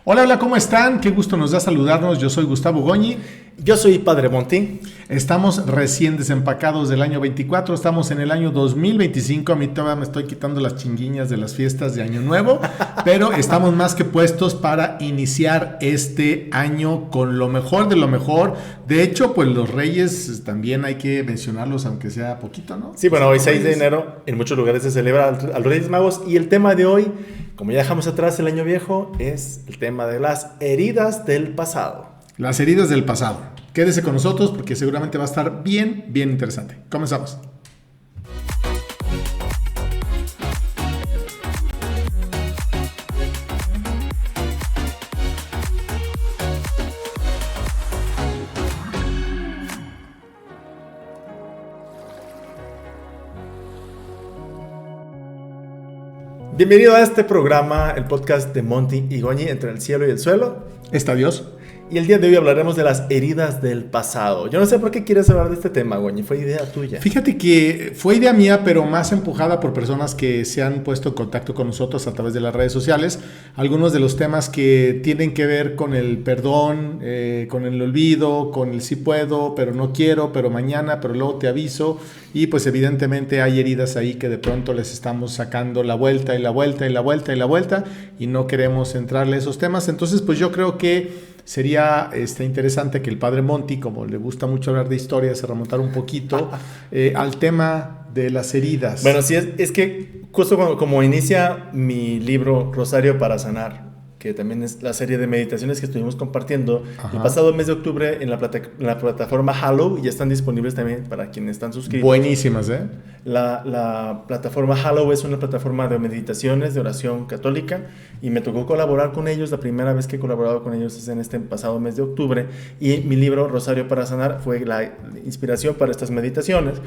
Hola, hola, ¿cómo están? Qué gusto nos da saludarnos. Yo soy Gustavo Goñi. Yo soy Padre Monti. Estamos recién desempacados del año 24, estamos en el año 2025. A mí todavía me estoy quitando las chinguiñas de las fiestas de Año Nuevo, pero estamos más que puestos para iniciar este año con lo mejor de lo mejor. De hecho, pues los Reyes también hay que mencionarlos, aunque sea poquito, ¿no? Sí, bueno, hoy 6 de enero en muchos lugares se celebra a los Reyes Magos y el tema de hoy, como ya dejamos atrás el año viejo, es el tema de las heridas del pasado. Las heridas del pasado. Quédese con nosotros porque seguramente va a estar bien interesante. Comenzamos. Bienvenido a este programa, el podcast de Monti y Goñi, entre el cielo y el suelo. ¿Está Dios? Y el día de hoy hablaremos de las heridas del pasado. Yo no sé por qué quieres hablar de este tema, Goñi. Fue idea tuya. Fíjate que fue idea mía, pero más empujada por personas que se han puesto en contacto con nosotros a través de las redes sociales. Algunos de los temas que tienen que ver con el perdón, con el olvido, con el sí puedo, pero no quiero, pero mañana, pero luego te aviso. Y pues evidentemente hay heridas ahí que de pronto les estamos sacando la vuelta y la vuelta y la vuelta y la vuelta y no queremos entrarle a esos temas. Entonces pues yo creo que sería interesante que el Padre Monti, como le gusta mucho hablar de historia, se remontara un poquito al tema de las heridas. Bueno, sí, es que justo como inicia mi libro Rosario para Sanar, que también es la serie de meditaciones que estuvimos compartiendo el pasado mes de octubre en la plataforma Hallow, y ya están disponibles también para quienes están suscritos. Buenísimas, ¿eh? La plataforma Hallow es una plataforma de meditaciones, de oración católica, y me tocó colaborar con ellos. La primera vez que he colaborado con ellos es en este pasado mes de octubre, y mi libro Rosario para Sanar fue la inspiración para estas meditaciones.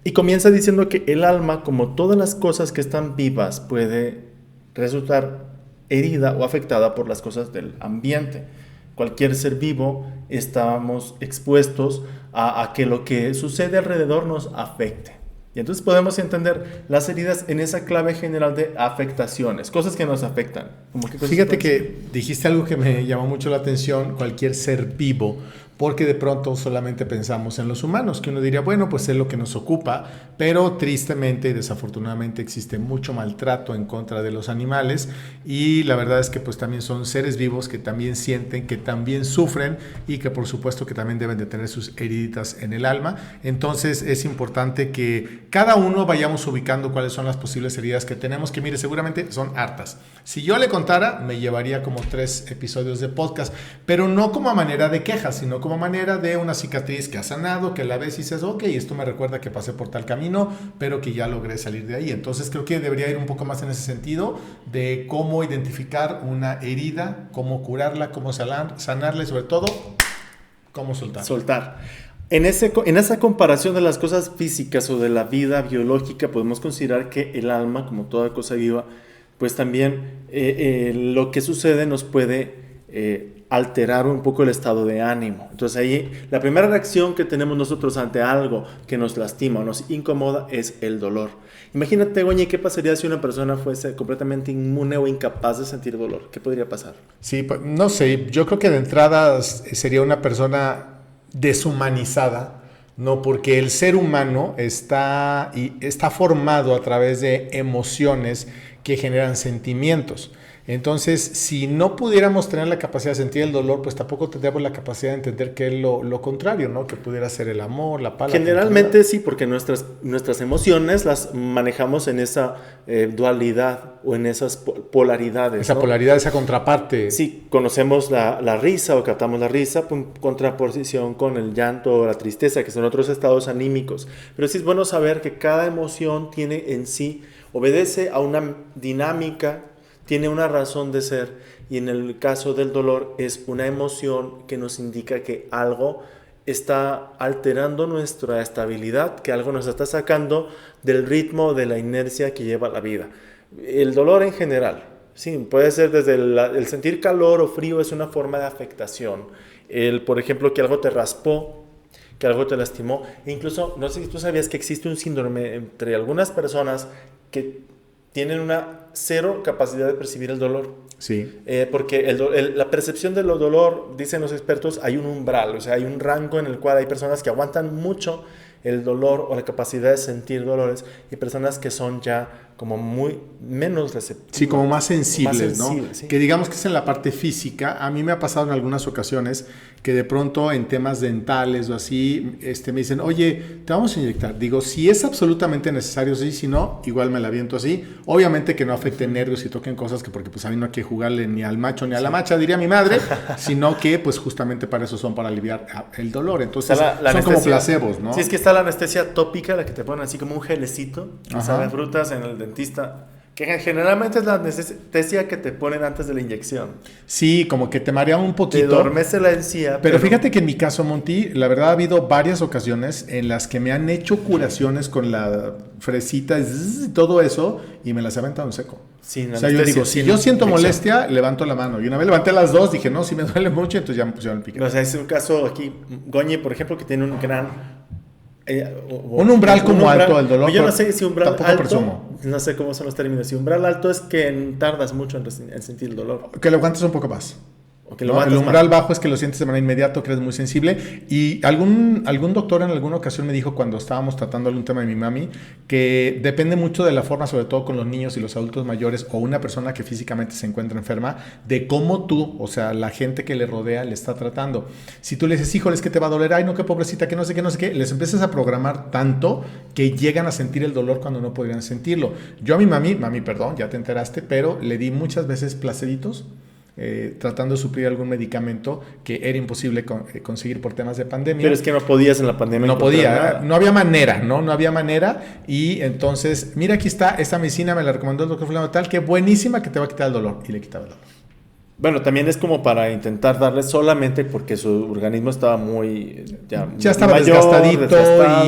Y comienza diciendo que el alma, como todas las cosas que están vivas, puede resultar herida o afectada por las cosas del ambiente. Cualquier ser vivo estamos expuestos a que lo que sucede alrededor nos afecte. Y entonces podemos entender las heridas en esa clave general de afectaciones, cosas que nos afectan. Fíjate que dijiste algo que me llamó mucho la atención, cualquier ser vivo, porque de pronto solamente pensamos en los humanos, que uno diría, bueno, pues es lo que nos ocupa, pero tristemente y desafortunadamente existe mucho maltrato en contra de los animales, y la verdad es que pues también son seres vivos que también sienten, que también sufren, y que por supuesto que también deben de tener sus heriditas en el alma. Entonces es importante que cada uno vayamos ubicando cuáles son las posibles heridas que tenemos, que mire, seguramente son hartas. Si yo le contara, me llevaría como 3 episodios de podcast, pero no como a manera de quejas, sino como manera de una cicatriz que ha sanado, que la ves y dices, ok, esto me recuerda que pasé por tal camino, pero que ya logré salir de ahí. Entonces creo que debería ir un poco más en ese sentido de cómo identificar una herida, cómo curarla, cómo sanarla y sobre todo, cómo soltar. En esa comparación de las cosas físicas o de la vida biológica, podemos considerar que el alma, como toda cosa viva, pues también lo que sucede nos puede alterar un poco el estado de ánimo. Entonces ahí la primera reacción que tenemos nosotros ante algo que nos lastima o nos incomoda es el dolor. Imagínate, Goñi, ¿qué pasaría si una persona fuese completamente inmune o incapaz de sentir dolor? ¿Qué podría pasar? Sí, pues, no sé, yo creo que de entrada sería una persona deshumanizada, ¿no? Porque el ser humano está formado a través de emociones que generan sentimientos. Entonces, si no pudiéramos tener la capacidad de sentir el dolor, pues tampoco tendríamos la capacidad de entender que es lo contrario, ¿no? Que pudiera ser el amor, la paz. Generalmente sí, porque nuestras emociones las manejamos en esa dualidad o en esas polaridades. Esa, ¿no? Polaridad, esa contraparte. Sí, conocemos la risa o captamos la risa en contraposición con el llanto o la tristeza, que son otros estados anímicos. Pero sí es bueno saber que cada emoción tiene en sí, obedece a una dinámica, tiene una razón de ser, y en el caso del dolor es una emoción que nos indica que algo está alterando nuestra estabilidad, que algo nos está sacando del ritmo, de la inercia que lleva la vida. El dolor en general, sí, puede ser desde el sentir calor o frío, es una forma de afectación. Por ejemplo, que algo te raspó, que algo te lastimó. E incluso, no sé si tú sabías que existe un síndrome entre algunas personas que tienen una cero capacidad de percibir el dolor. Sí. Porque la percepción del dolor, dicen los expertos, hay un umbral, o sea, hay un rango en el cual hay personas que aguantan mucho el dolor o la capacidad de sentir dolores y personas que son ya como muy menos receptivas. Sí, como más sensibles, ¿no? Sí. Que digamos que es en la parte física. A mí me ha pasado en algunas ocasiones que de pronto en temas dentales o así, me dicen, oye, te vamos a inyectar. Digo, si es absolutamente necesario, sí, si no, igual me la aviento así. Obviamente que no afecten nervios y toquen cosas que porque pues a mí no hay que jugarle ni al macho ni a la macha, diría mi madre, sino que pues justamente para eso son, para aliviar el dolor. Entonces son como placebos, ¿no? Sí, es que está la anestesia tópica, la que te ponen así como un gelecito, que sabe frutas en el dentista, que generalmente es la anestesia que te ponen antes de la inyección. Sí, como que te marea un poquito. Te adormece la encía. Pero fíjate que en mi caso, Monty, la verdad ha habido varias ocasiones en las que me han hecho curaciones con la fresita y todo eso y me las he aventado en seco. Sin o sea, yo digo, si yo siento inyección. Molestia, levanto la mano. Y una vez levanté las dos, dije, no, si me duele mucho, entonces ya me pusieron el piquete. O sea, es un caso aquí, Goñi, por ejemplo, que tiene un gran... un umbral como alto del dolor. Yo no sé si umbral alto, presumo. No sé cómo son los términos. Si umbral alto es que tardas mucho en sentir el dolor. Que lo aguantes un poco más. O que lo ¿no? El umbral más. bajo es que lo sientes de manera inmediata, que eres muy sensible. Y algún doctor en alguna ocasión me dijo cuando estábamos tratando algún tema de mi mami, que depende mucho de la forma, sobre todo con los niños y los adultos mayores o una persona que físicamente se encuentra enferma, de cómo tú, o sea, la gente que le rodea, le está tratando. Si tú le dices, híjole, es que te va a doler, ay, no, qué pobrecita, que no sé qué, les empiezas a programar tanto que llegan a sentir el dolor cuando no podrían sentirlo. Yo a mi mami, perdón, ya te enteraste, pero le di muchas veces placeditos, tratando de suplir algún medicamento que era imposible conseguir por temas de pandemia. Pero es que no podías en la pandemia. No podía, no había manera, ¿no? No había manera. Y entonces, mira, aquí está, esta medicina me la recomendó el doctor fulano tal, que buenísima, que te va a quitar el dolor. Y le quitaba el dolor. Bueno, también es como para intentar darle solamente porque su organismo estaba muy... Ya estaba desgastadito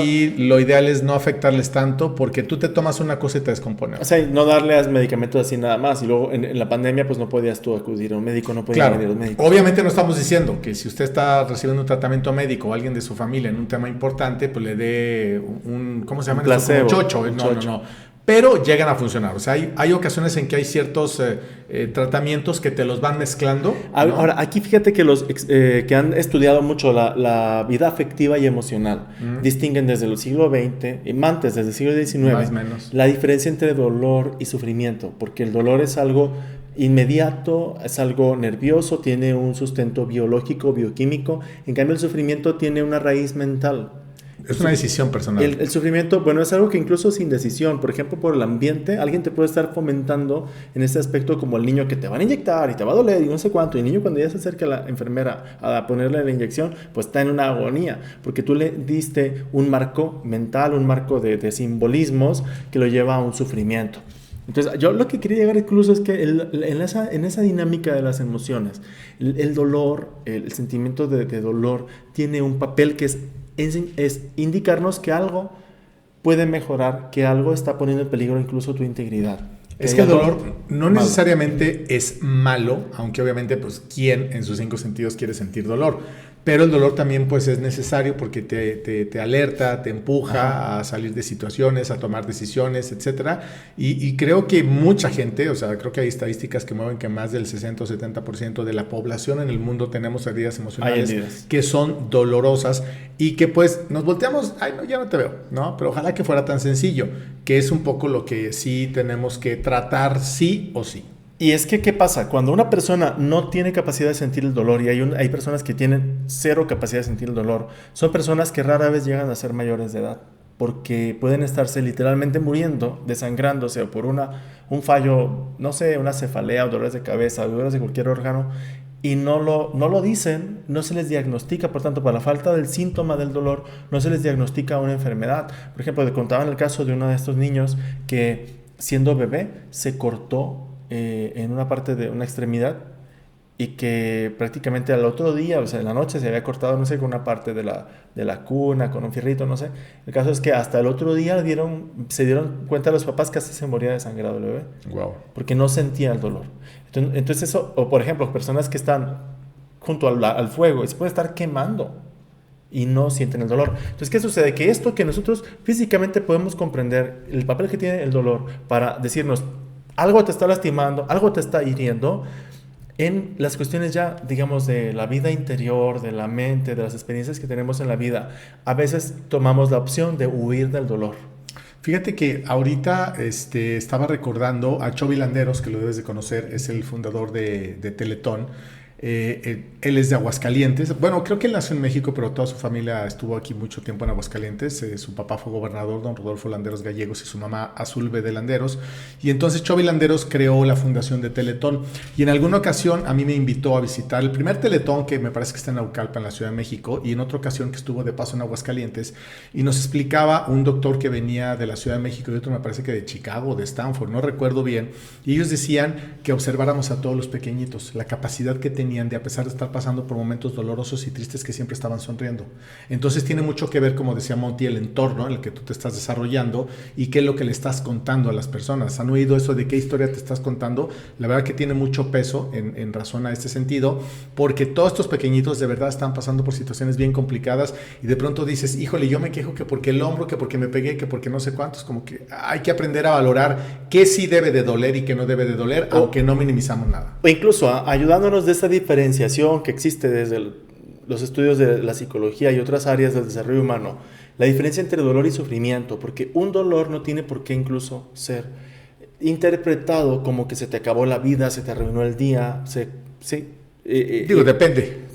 y lo ideal es no afectarles tanto porque tú te tomas una cosa y te descompone. O sea, no darles medicamentos así nada más. Y luego en la pandemia pues no podías tú acudir a un médico, no podías venir a los médicos. Obviamente no estamos diciendo que si usted está recibiendo un tratamiento médico o alguien de su familia en un tema importante, pues le dé un ¿cómo se llama? Un placebo. Como chocho. No. Pero llegan a funcionar. O sea, hay ocasiones en que hay ciertos tratamientos que te los van mezclando, ¿no? Ahora, aquí fíjate que los que han estudiado mucho la vida afectiva y emocional distinguen desde el siglo XX y antes, desde el siglo XIX, más o menos, la diferencia entre dolor y sufrimiento. Porque el dolor es algo inmediato, es algo nervioso, tiene un sustento biológico, bioquímico. En cambio, el sufrimiento tiene una raíz mental. Es una decisión personal. El sufrimiento, bueno, es algo que incluso sin decisión, por ejemplo, por el ambiente, alguien te puede estar fomentando en este aspecto como el niño que te van a inyectar y te va a doler y no sé cuánto. Y el niño cuando ya se acerca a la enfermera a ponerle la inyección, pues está en una agonía, porque tú le diste un marco mental, un marco de simbolismos que lo lleva a un sufrimiento. Entonces, yo lo que quería llegar incluso es que en esa dinámica de las emociones, el dolor, el sentimiento de dolor, tiene un papel que es indicarnos que algo puede mejorar, que algo está poniendo en peligro incluso tu integridad. Es que el dolor no necesariamente es malo, aunque obviamente, pues, ¿quién en sus 5 sentidos quiere sentir dolor? Pero el dolor también, pues, es necesario porque te alerta, te empuja a salir de situaciones, a tomar decisiones, etcétera. Y creo que mucha gente, o sea, creo que hay estadísticas que mueven que más del 60 o 70% de la población en el mundo tenemos heridas emocionales que son dolorosas y que, pues, nos volteamos, ay, no, ya no te veo, ¿no? Pero ojalá que fuera tan sencillo, que es un poco lo que sí tenemos que tratar sí o sí. Y es que, ¿qué pasa? Cuando una persona no tiene capacidad de sentir el dolor y hay personas que tienen cero capacidad de sentir el dolor, son personas que rara vez llegan a ser mayores de edad porque pueden estarse literalmente muriendo, desangrándose o por un fallo, no sé, una cefalea o dolores de cabeza, dolores de cualquier órgano y no lo dicen, no se les diagnostica, por tanto, por la falta del síntoma del dolor, no se les diagnostica una enfermedad. Por ejemplo, te contaba en el caso de uno de estos niños que siendo bebé se cortó en una parte de una extremidad y que prácticamente al otro día, o sea, en la noche se había cortado, no sé, con una parte de la cuna, con un fierrito, no sé. El caso es que hasta el otro día se dieron cuenta los papás que casi se moría desangrado el bebé. Wow. Porque no sentía el dolor. Entonces eso, o por ejemplo, personas que están junto al fuego y se puede estar quemando y no sienten el dolor. Entonces, ¿qué sucede? Que esto que nosotros físicamente podemos comprender, el papel que tiene el dolor para decirnos, algo te está lastimando, algo te está hiriendo en las cuestiones ya, digamos, de la vida interior, de la mente, de las experiencias que tenemos en la vida. A veces tomamos la opción de huir del dolor. Fíjate que ahorita estaba recordando a Chovy Landeros, que lo debes de conocer, es el fundador de Teletón. Él es de Aguascalientes. Bueno, creo que él nació en México, pero toda su familia estuvo aquí mucho tiempo en Aguascalientes. Su papá fue gobernador, don Rodolfo Landeros Gallegos, y su mamá Azul B. de Landeros. Y entonces Chovy Landeros creó la fundación de Teletón. Y en alguna ocasión a mí me invitó a visitar el primer Teletón, que me parece que está en Naucalpan, en la Ciudad de México, y en otra ocasión que estuvo de paso en Aguascalientes. Y nos explicaba un doctor que venía de la Ciudad de México y otro me parece que de Chicago, de Stanford, no recuerdo bien. Y ellos decían que observáramos a todos los pequeñitos, la capacidad que tenían de, a pesar de estar pasando por momentos dolorosos y tristes, que siempre estaban sonriendo. Entonces tiene mucho que ver, como decía Monty, el entorno en el que tú te estás desarrollando y qué es lo que le estás contando a las personas. ¿Han oído eso de qué historia te estás contando? La verdad que tiene mucho peso en razón a este sentido, porque todos estos pequeñitos de verdad están pasando por situaciones bien complicadas y de pronto dices, híjole, yo me quejo que porque el hombro, que porque me pegué, que porque no sé cuántos. Como que hay que aprender a valorar qué sí debe de doler y qué no debe de doler, aunque no minimizamos nada. O incluso ayudándonos de esta diferenciación que existe desde los estudios de la psicología y otras áreas del desarrollo humano, la diferencia entre dolor y sufrimiento, porque un dolor no tiene por qué incluso ser interpretado como que se te acabó la vida, se te arruinó el día, Depende.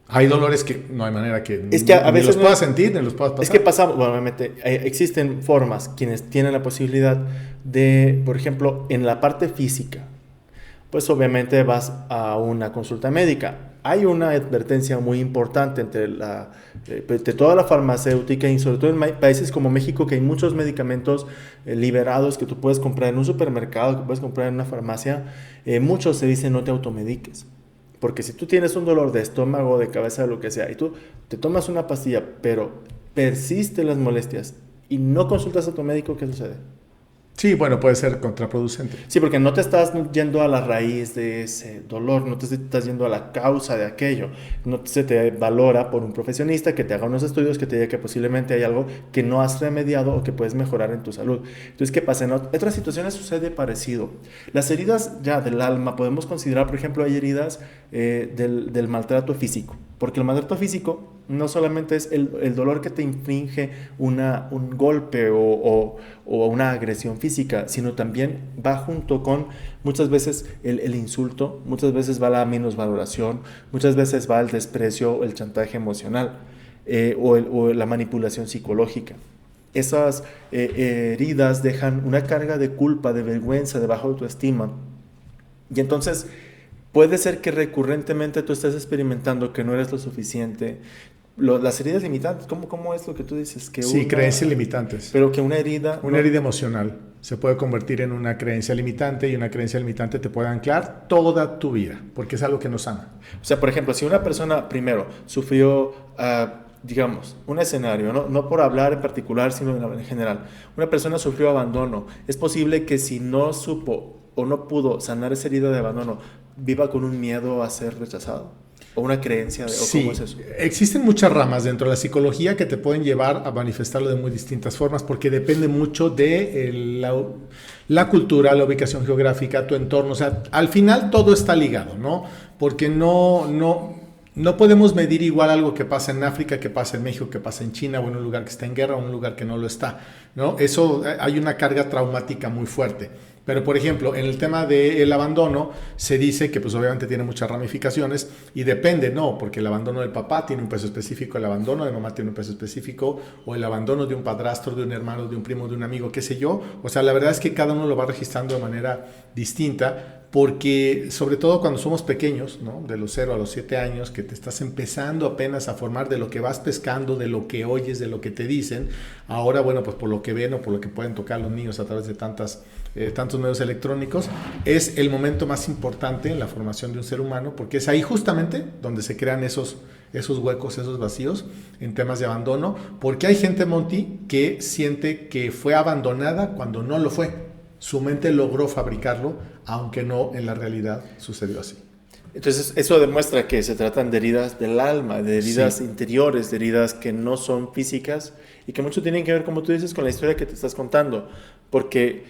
Hay dolores que no hay manera que, es que a veces ni los puedas sentir, ni los puedas pasar. Es que pasamos, bueno, obviamente, existen formas, quienes tienen la posibilidad de, por ejemplo, en la parte física, pues obviamente vas a una consulta médica. Hay una advertencia muy importante entre de toda la farmacéutica y sobre todo en países como México, que hay muchos medicamentos liberados que tú puedes comprar en un supermercado, que puedes comprar en una farmacia. Muchos se dicen no te automediques. Porque si tú tienes un dolor de estómago, de cabeza, de lo que sea, y tú te tomas una pastilla, pero persisten las molestias y no consultas a tu médico, ¿qué sucede? Sí, bueno, puede ser contraproducente. Sí, porque no te estás yendo a la raíz de ese dolor, no te estás yendo a la causa de aquello. No se te valora por un profesionista que te haga unos estudios que te diga que posiblemente hay algo que no has remediado o que puedes mejorar en tu salud. Entonces, ¿qué pasa? En otras situaciones sucede parecido. Las heridas ya del alma, podemos considerar, por ejemplo, hay heridas del maltrato físico. Porque el maltrato físico no solamente es el dolor que te inflige un golpe o una agresión física, sino también va junto con muchas veces el insulto, muchas veces va la minusvaloración, muchas veces va el desprecio, el chantaje emocional o la manipulación psicológica. Esas heridas dejan una carga de culpa, de vergüenza, de baja autoestima. Y entonces puede ser que recurrentemente tú estés experimentando que no eres lo suficiente. Las heridas limitantes, ¿cómo es lo que tú dices? Que sí, creencias limitantes. Pero que una herida... Una herida emocional se puede convertir en una creencia limitante y una creencia limitante te puede anclar toda tu vida, porque es algo que no sana. O sea, por ejemplo, si una persona primero sufrió, digamos, un escenario, no por hablar en particular, sino en general, una persona sufrió abandono, es posible que si no supo o no pudo sanar esa herida de abandono, viva con un miedo a ser rechazado. ¿O una creencia? Sí, ¿cómo es eso? Existen muchas ramas dentro de la psicología que te pueden llevar a manifestarlo de muy distintas formas, porque depende mucho de la cultura, la ubicación geográfica, tu entorno. O sea, al final todo está ligado, ¿no? Porque no podemos medir igual algo que pasa en África, que pasa en México, que pasa en China, o en un lugar que está en guerra, o en un lugar que no lo está, ¿no? Eso, hay una carga traumática muy fuerte. Pero, por ejemplo, en el tema del abandono, se dice que pues obviamente tiene muchas ramificaciones y depende, ¿no? Porque el abandono del papá tiene un peso específico, el abandono de mamá tiene un peso específico, o el abandono de un padrastro, de un hermano, de un primo, de un amigo, qué sé yo. O sea, la verdad es que cada uno lo va registrando de manera distinta, porque sobre todo cuando somos pequeños, ¿no? De los 0 a los 7 años, que te estás empezando apenas a formar de lo que vas pescando, de lo que oyes, de lo que te dicen. Ahora, bueno, pues por lo que ven o por lo que pueden tocar los niños a través de tantos medios electrónicos, es el momento más importante en la formación de un ser humano, porque es ahí justamente donde se crean esos huecos, esos vacíos en temas de abandono, porque hay gente, Monty, que siente que fue abandonada cuando no lo fue. Su mente logró fabricarlo, aunque no en la realidad sucedió así. Entonces, eso demuestra que se tratan de heridas del alma, de heridas sí. interiores, de heridas que no son físicas y que mucho tienen que ver, como tú dices, con la historia que te estás contando. Porque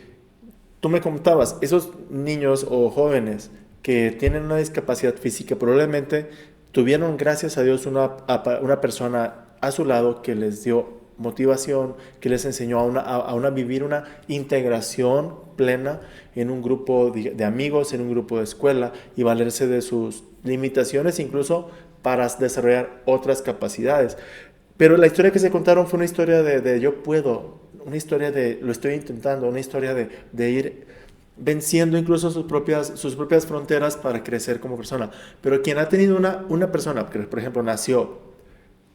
tú me comentabas, esos niños o jóvenes que tienen una discapacidad física probablemente tuvieron, gracias a Dios, una persona a su lado que les dio motivación, que les enseñó a vivir una integración plena en un grupo de amigos, en un grupo de escuela, y valerse de sus limitaciones incluso para desarrollar otras capacidades. Pero la historia que se contaron fue una historia de yo puedo, una historia de lo estoy intentando, una historia de ir venciendo incluso sus propias fronteras para crecer como persona. Pero quien ha tenido una persona que, por ejemplo, nació,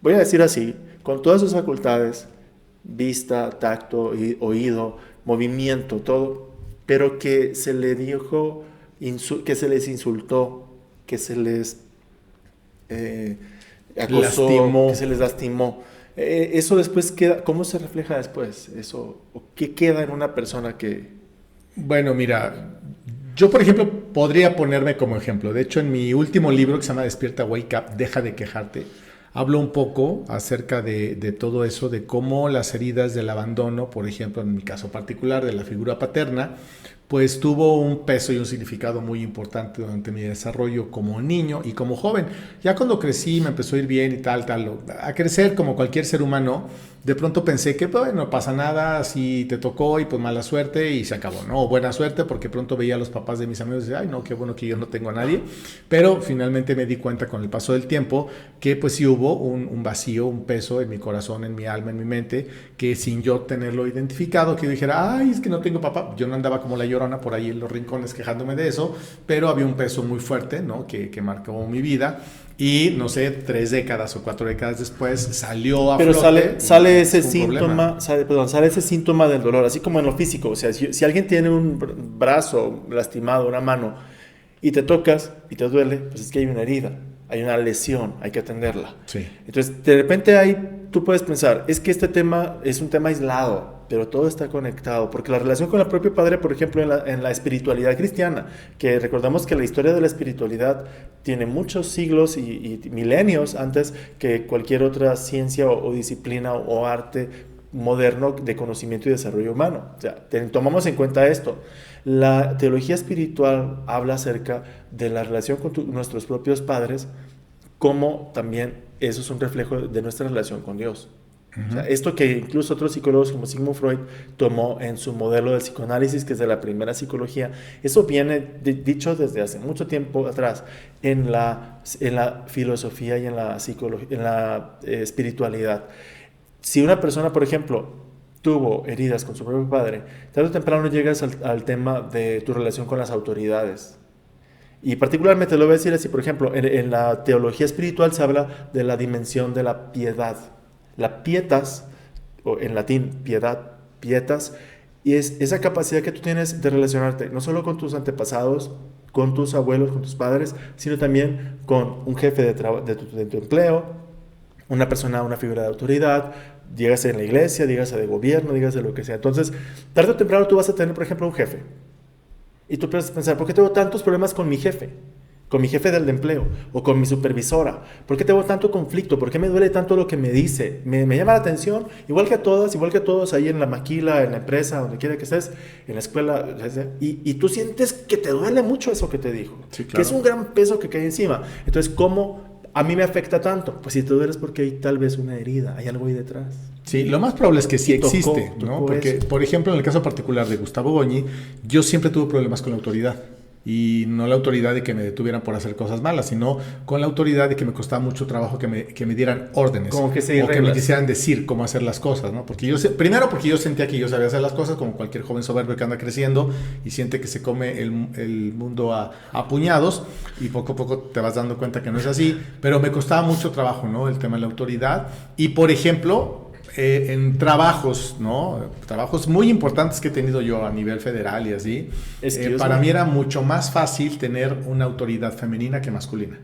voy a decir así, con todas sus facultades, vista, tacto, oído, movimiento, todo, pero que se le dijo, que se les insultó, que se les acosó, lastimó. que se les lastimó. Eso después queda, ¿cómo se refleja después? Eso, ¿qué queda en una persona que... Bueno, mira, yo por ejemplo podría ponerme como ejemplo. De hecho, en mi último libro que se llama Despierta, Wake Up, Deja de quejarte, hablo un poco acerca de todo eso, de cómo las heridas del abandono, por ejemplo, en mi caso particular de la figura paterna, pues tuvo un peso y un significado muy importante durante mi desarrollo como niño y como joven. Ya cuando crecí me empezó a ir bien y tal, a crecer como cualquier ser humano. De pronto pensé que, bueno, no pasa nada, si te tocó y pues mala suerte y se acabó, ¿no? O buena suerte, porque pronto veía a los papás de mis amigos y decía, ay, no, qué bueno que yo no tengo a nadie. Pero finalmente me di cuenta con el paso del tiempo que pues sí hubo un vacío, un peso en mi corazón, en mi alma, en mi mente, que sin yo tenerlo identificado, que yo dijera, ay, es que no tengo papá. Yo no andaba como la llorona por ahí en los rincones quejándome de eso, pero había un peso muy fuerte, ¿no? Que marcó mi vida. Y no sé, 3 décadas o 4 décadas después salió a Pero flote. sale ese síntoma, sale ese síntoma del dolor, así como en lo físico. O sea, si alguien tiene un brazo lastimado, una mano, y te tocas y te duele, pues es que hay una herida, hay una lesión, hay que atenderla. Sí. Entonces, de repente ahí tú puedes pensar, es que este tema es un tema aislado, pero todo está conectado, porque la relación con el propio Padre, por ejemplo, en la espiritualidad cristiana, que recordamos que la historia de la espiritualidad tiene muchos siglos y milenios antes que cualquier otra ciencia o disciplina o arte moderno de conocimiento y desarrollo humano. O sea, tomamos en cuenta esto. La teología espiritual habla acerca de la relación con nuestros propios padres, como también eso es un reflejo de nuestra relación con Dios. O sea, esto que incluso otros psicólogos como Sigmund Freud tomó en su modelo de psicoanálisis, que es de la primera psicología, eso viene dicho desde hace mucho tiempo atrás en la filosofía y en la psicología, en la espiritualidad. Si una persona, por ejemplo, tuvo heridas con su propio padre, tarde o temprano llegas al tema de tu relación con las autoridades. Y particularmente lo voy a decir así, por ejemplo, en la teología espiritual se habla de la dimensión de la piedad. La pietas, o en latín piedad, pietas, y es esa capacidad que tú tienes de relacionarte no solo con tus antepasados, con tus abuelos, con tus padres, sino también con un jefe de tu empleo, una persona, una figura de autoridad, dígase en la iglesia, dígase de gobierno, dígase lo que sea. Entonces, tarde o temprano tú vas a tener, por ejemplo, un jefe. Y tú puedes pensar, ¿por qué tengo tantos problemas con mi jefe? Con mi jefe del empleo o con mi supervisora. ¿Por qué tengo tanto conflicto? ¿Por qué me duele tanto lo que me dice? Me llama la atención, igual que a todas, igual que a todos ahí en la maquila, en la empresa, donde quiera que estés, en la escuela, y tú sientes que te duele mucho eso que te dijo, Sí, claro. que es un gran peso que cae encima. Entonces, ¿cómo a mí me afecta tanto? Pues si te dueles porque hay tal vez una herida, hay algo ahí detrás. Sí, lo más probable es que sí existe, ¿no? Tocó Porque, eso. por ejemplo, en el caso particular de Gustavo Goñi, yo siempre tuve problemas con la autoridad. Y no la autoridad de que me detuvieran por hacer cosas malas, sino con la autoridad de que me costaba mucho trabajo que me dieran órdenes. Como que o que me quisieran decir cómo hacer las cosas, ¿no? Porque primero porque yo sentía que yo sabía hacer las cosas, como cualquier joven soberbio que anda creciendo y siente que se come el mundo a puñados, y poco a poco te vas dando cuenta que no es así. Pero me costaba mucho trabajo, ¿no? El tema de la autoridad. Y, por ejemplo, en trabajos, ¿no? Trabajos muy importantes que he tenido yo a nivel federal y así, para mí era mucho más fácil tener una autoridad femenina que masculina.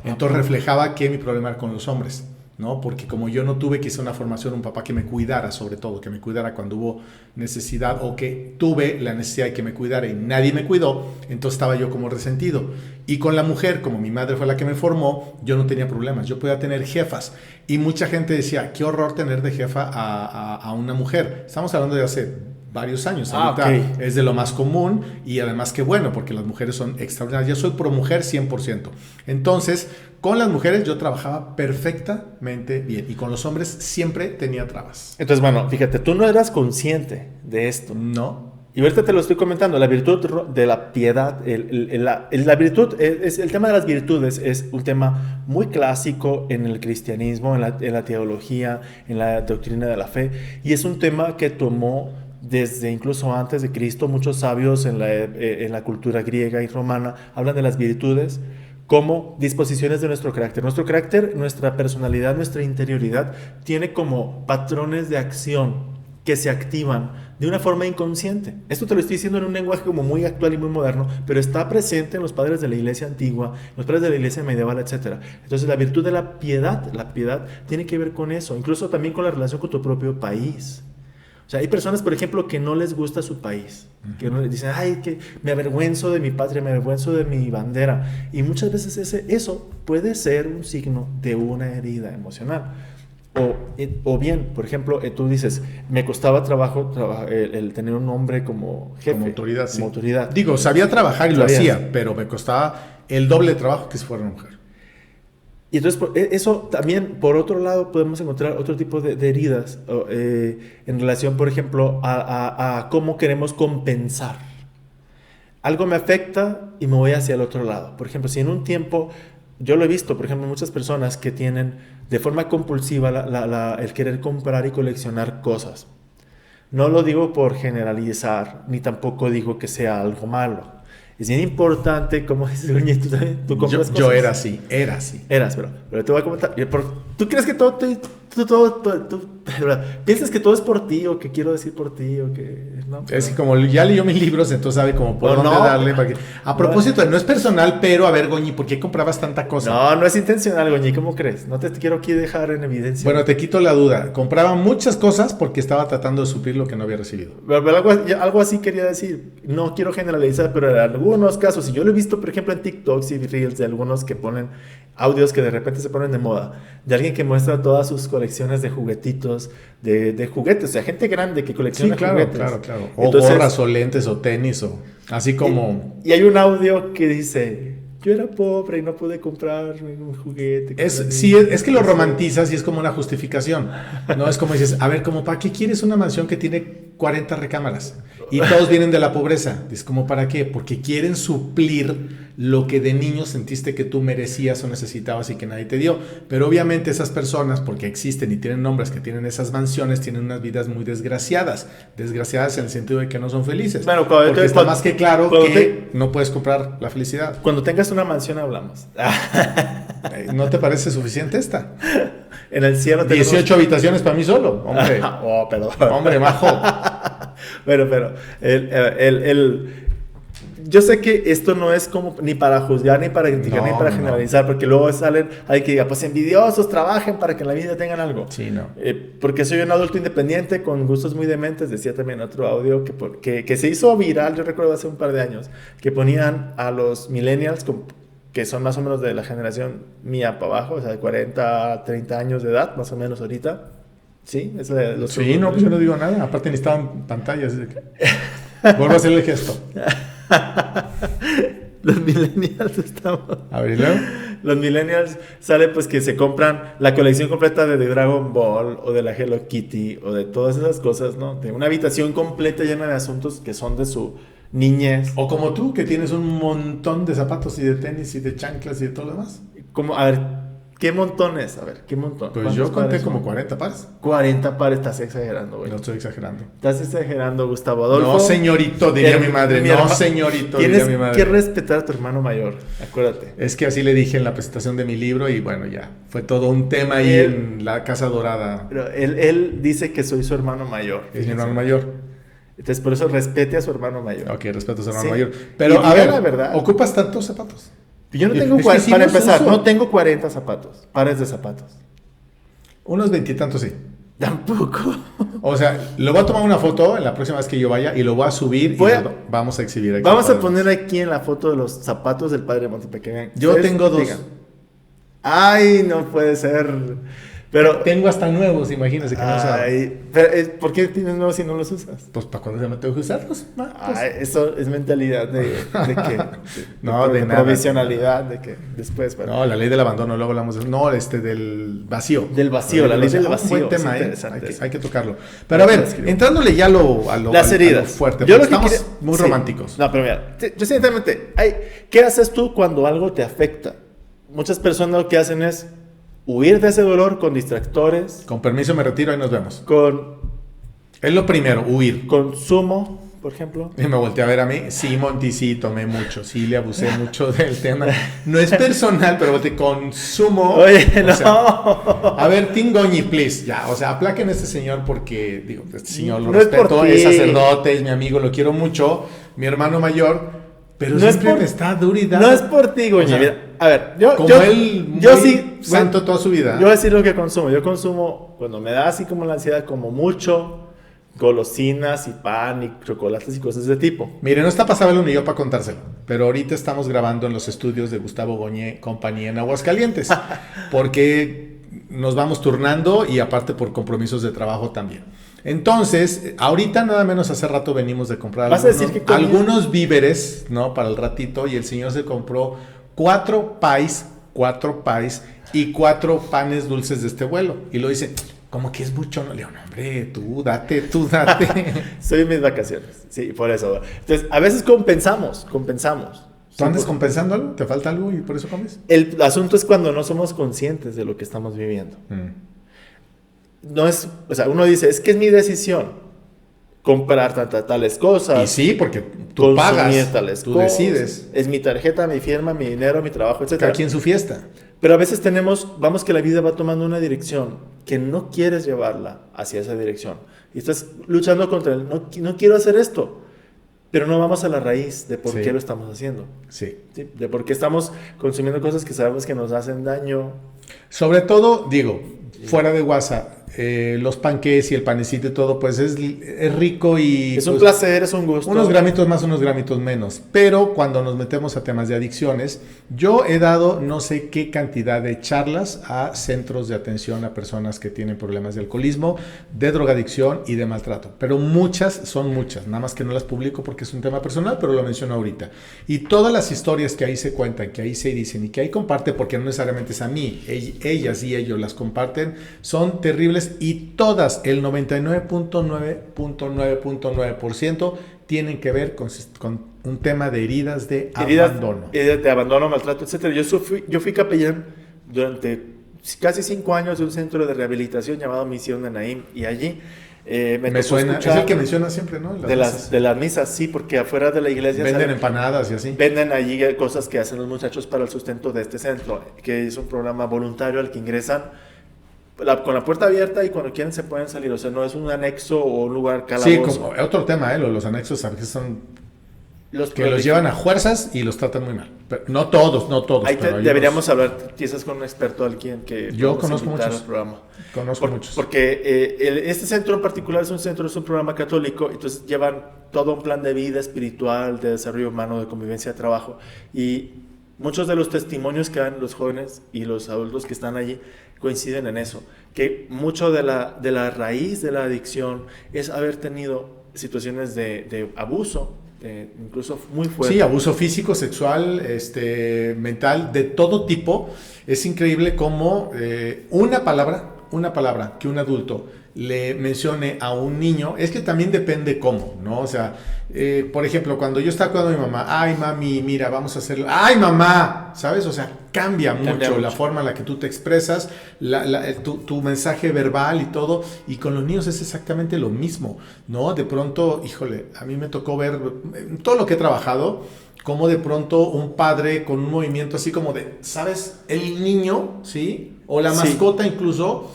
Entonces reflejaba que mi problema era con los hombres, ¿no? Porque como yo no tuve quizá una formación, un papá que me cuidara, sobre todo, que me cuidara cuando hubo necesidad, o que tuve la necesidad de que me cuidara y nadie me cuidó, entonces estaba yo como resentido. Y con la mujer, como mi madre fue la que me formó, yo no tenía problemas, yo podía tener jefas. Y mucha gente decía, qué horror tener de jefa a una mujer. Estamos hablando de hace varios años. Ah, Ahorita ok. es de lo más común y además que bueno, porque las mujeres son extraordinarias. Yo soy pro mujer 100%. Entonces, con las mujeres yo trabajaba perfectamente bien y con los hombres siempre tenía trabas. Entonces, bueno, fíjate, tú no eras consciente de esto. No. Y ahorita te lo estoy comentando, la virtud de la piedad, la virtud, el tema de las virtudes es un tema muy clásico en el cristianismo, en la teología, en la doctrina de la fe, y es un tema que tomó desde incluso antes de Cristo. Muchos sabios en la cultura griega y romana hablan de las virtudes como disposiciones de nuestro carácter. Nuestro carácter, nuestra personalidad, nuestra interioridad tiene como patrones de acción que se activan de una forma inconsciente. Esto te lo estoy diciendo en un lenguaje como muy actual y muy moderno, pero está presente en los padres de la iglesia antigua, en los padres de la iglesia medieval, etc. Entonces la virtud de la piedad tiene que ver con eso, incluso también con la relación con tu propio país. O sea, hay personas, por ejemplo, que no les gusta su país, que no les dicen, ay, que me avergüenzo de mi patria, me avergüenzo de mi bandera. Y muchas veces eso puede ser un signo de una herida emocional. O bien, por ejemplo, tú dices, me costaba trabajo el tener un hombre como jefe. Como autoridad, sí. Como autoridad. Digo, sabía trabajar y lo Sabías. hacía, pero me costaba el doble de trabajo que si fuera una mujer. Y entonces, eso también, por otro lado, podemos encontrar otro tipo de heridas en relación, por ejemplo, a cómo queremos compensar. Algo me afecta y me voy hacia el otro lado. Por ejemplo, si en un tiempo, yo lo he visto, por ejemplo, muchas personas que tienen de forma compulsiva el querer comprar y coleccionar cosas. No lo digo por generalizar, ni tampoco digo que sea algo malo. Es bien importante, como dices, oye, tú compras cosas. Yo era así. Eras, pero te voy a comentar. ¿Tú crees que todo piensas que todo es por ti, o que quiero decir por ti, o que no? Es que como ya leyó mis libros, entonces sabe cómo por No, dónde no. darle. Para que... A propósito, no es personal, pero a ver, Goñi, ¿por qué comprabas tanta cosa? No es intencional, Goñi, ¿cómo crees? No te quiero aquí dejar en evidencia. Bueno, te quito la duda. Compraba muchas cosas porque estaba tratando de suplir lo que no había recibido. Pero algo así quería decir. No quiero generalizar, pero en algunos casos, y yo lo he visto, por ejemplo, en TikToks y Reels de algunos que ponen audios que de repente se ponen de moda, de alguien que muestra todas sus colecciones de juguetitos, de juguetes, o sea, gente grande que colecciona juguetes. Claro. O Entonces, gorras, o lentes, o tenis, o así como... Y hay un audio que dice, yo era pobre y no pude comprarme un juguete. Es que lo romantizas y es como una justificación. No es como dices, a ver, como ¿para qué quieres una mansión que tiene 40 recámaras? Y todos vienen de la pobreza. Es como ¿para qué? Porque quieren suplir lo que de niño sentiste que tú merecías o necesitabas y que nadie te dio. Pero obviamente esas personas, porque existen y tienen nombres que tienen esas mansiones, tienen unas vidas muy desgraciadas. Desgraciadas en el sentido de que no son felices. Bueno, porque está más que claro que no puedes comprar la felicidad. Cuando tengas una mansión hablamos. ¿No te parece suficiente esta? En el cielo tenemos 18 habitaciones para mí solo, hombre. Oh, perdón. Hombre, majo. Pero yo sé que esto no es como ni para juzgar, ni para criticar, ni para generalizar, porque luego salen, hay que diga, pues envidiosos, trabajen para que en la vida tengan algo. Sí, no. Porque soy un adulto independiente con gustos muy dementes. Decía también otro audio que se hizo viral, yo recuerdo hace un par de años, que ponían a los millennials, que son más o menos de la generación mía para abajo, o sea, de 40, 30 años de edad, más o menos ahorita. ¿Sí? Es los sí, no, pues yo no digo nada. Aparte necesitaban pantallas. Vuelvo a hacer el gesto. Los millennials estamos... A ver, ¿y luego? Los millennials sale pues que se compran la colección completa de Dragon Ball o de la Hello Kitty o de todas esas cosas, ¿no? De una habitación completa llena de asuntos que son de su niñez. O como tú, que tienes un montón de zapatos y de tenis y de chanclas y de todo lo demás. Como, a ver, ¿qué montones? A ver, ¿qué montón? Pues yo conté como 40 pares. 40 pares, estás exagerando, güey. No estoy exagerando. Estás exagerando, Gustavo Adolfo. No, señorito, diría mi madre. No, señorito, diría mi madre. Tienes que respetar a tu hermano mayor, acuérdate. Es que así le dije en la presentación de mi libro y bueno, ya. Fue todo un tema ahí en la Casa Dorada. Pero él dice que soy su hermano mayor. Es mi hermano mayor. Entonces, por eso respete a su hermano mayor. Ok, respeto a su hermano Sí. mayor. Pero, a ver, la verdad, ¿ocupas tantos zapatos? yo no tengo Es que 40, sí para los empezar, uso. no tengo 40 zapatos, pares de zapatos. Unos 20 y tantos, sí. Tampoco. O sea, lo voy a tomar una foto en la próxima vez que yo vaya y lo voy a subir vamos a exhibir aquí. Vamos a poner aquí en la foto de los zapatos del padre Montepec. Yo tengo 2. Digan. Ay, no puede ser. Pero, tengo hasta nuevos, imagínense que no ay, pero, ¿por qué tienes nuevos si no los usas? Pues para cuando se me tengo que usarlos. Pues. Ay, eso es mentalidad de que... No, de nada. Provisionalidad, de que después... Bueno. No, la ley del abandono, luego hablamos de... No, del vacío. Del vacío, la ley del Un vacío. buen tema, interesante. hay que tocarlo. Pero a ver, entrándole ya a lo las heridas. A lo fuerte, Yo porque lo que estamos muy románticos. No, pero mira, yo sinceramente, ¿qué haces tú cuando algo te afecta? Muchas personas lo que hacen es huir de ese dolor con distractores. Con permiso me retiro, ahí nos vemos. Es lo primero, huir. Consumo, por ejemplo. Y me volteé a ver a mí. Sí, Monty, sí, tomé mucho. Sí, le abusé mucho del tema. No es personal, pero volteé, consumo. Oye, no. Sea, a ver, Tingoñi, please. Ya, o sea, aplaquen a este señor porque, digo, este señor lo respeto, es sacerdote, es mi amigo, lo quiero mucho. Mi hermano mayor. Pero no siempre me está duro y dado. No es por ti, Goñi. O sea, mira, a ver, yo sí santo toda su vida. Yo voy a decir lo que consumo. Yo consumo, cuando me da así como la ansiedad, como mucho golosinas y pan y chocolates y cosas de tipo. Mire, no está pasable ni yo para contárselo, pero ahorita estamos grabando en los estudios de Gustavo Goñé Compañía en Aguascalientes, porque nos vamos turnando y aparte por compromisos de trabajo también. Entonces, ahorita nada menos hace rato venimos de comprar algunos víveres, ¿no? Para el ratito, y el señor se compró 4 pies y 4 panes dulces de este vuelo. Y lo dice, como que es mucho, no le digo, no, hombre, tú date. Soy mis vacaciones, sí, por eso. Entonces, a veces compensamos. ¿Tú andas compensando algo? ¿Te falta algo y por eso comes? El asunto es cuando no somos conscientes de lo que estamos viviendo. No es, o sea, uno dice, es que es mi decisión comprar tales cosas. Y sí, porque tú pagas, tales tú cosas, decides. Es mi tarjeta, mi firma, mi dinero, mi trabajo, etc. Cada quien su fiesta. Pero a veces vamos que la vida va tomando una dirección que no quieres llevarla hacia esa dirección. Y estás luchando contra no quiero hacer esto. Pero no vamos a la raíz de por qué lo estamos haciendo. Sí. De por qué estamos consumiendo cosas que sabemos que nos hacen daño. Sobre todo, digo, fuera de WhatsApp, los panqués y el panecito y todo, pues es rico y... Es un placer, es un gusto. Unos gramitos más, unos gramitos menos. Pero cuando nos metemos a temas de adicciones, yo he dado no sé qué cantidad de charlas a centros de atención a personas que tienen problemas de alcoholismo, de drogadicción y de maltrato. Pero son muchas, nada más que no las publico porque es un tema personal, pero lo menciono ahorita. Y todas las historias que ahí se cuentan, que ahí se dicen y que ahí comparte, porque no necesariamente es a mí, ellas y ellos las comparten, son terribles. Y todas, el 99.9% tienen que ver con un tema de heridas de abandono. Heridas de abandono, maltrato, etc. Yo fui capellán durante casi 5 años de un centro de rehabilitación llamado Misión de Naim, y allí me suena, es el que menciona siempre, ¿no? De las misas, sí, porque afuera de la iglesia venden empanadas y así. Venden allí cosas que hacen los muchachos para el sustento de este centro, que es un programa voluntario al que ingresan con la puerta abierta y cuando quieren se pueden salir. O sea, no es un anexo o un lugar calabozo. Sí, como otro tema, los anexos a veces son los llevan a fuerzas y los tratan muy mal. Pero no todos. Ahí deberíamos hablar quizás con un experto, alguien que yo conozco muchos. Muchos. Porque este centro en particular es un programa católico, entonces llevan todo un plan de vida espiritual, de desarrollo humano, de convivencia, de trabajo. Y muchos de los testimonios que dan los jóvenes y los adultos que están allí coinciden en eso, que mucho de la raíz de la adicción es haber tenido situaciones de abuso, incluso muy fuerte. Sí, abuso físico, sexual, mental, de todo tipo. Es increíble cómo una palabra que un adulto le mencione a un niño, es que también depende cómo, ¿no? O sea, por ejemplo, cuando yo estaba cuidando a mi mamá, ay mami, mira, vamos a hacerlo, ay mamá, ¿sabes? O sea, cambia mucho la forma en la que tú te expresas, tu mensaje verbal y todo, y con los niños es exactamente lo mismo, ¿no? De pronto, híjole, a mí me tocó ver todo lo que he trabajado, como de pronto un padre con un movimiento así como de, ¿sabes? El niño, ¿sí? O la mascota incluso,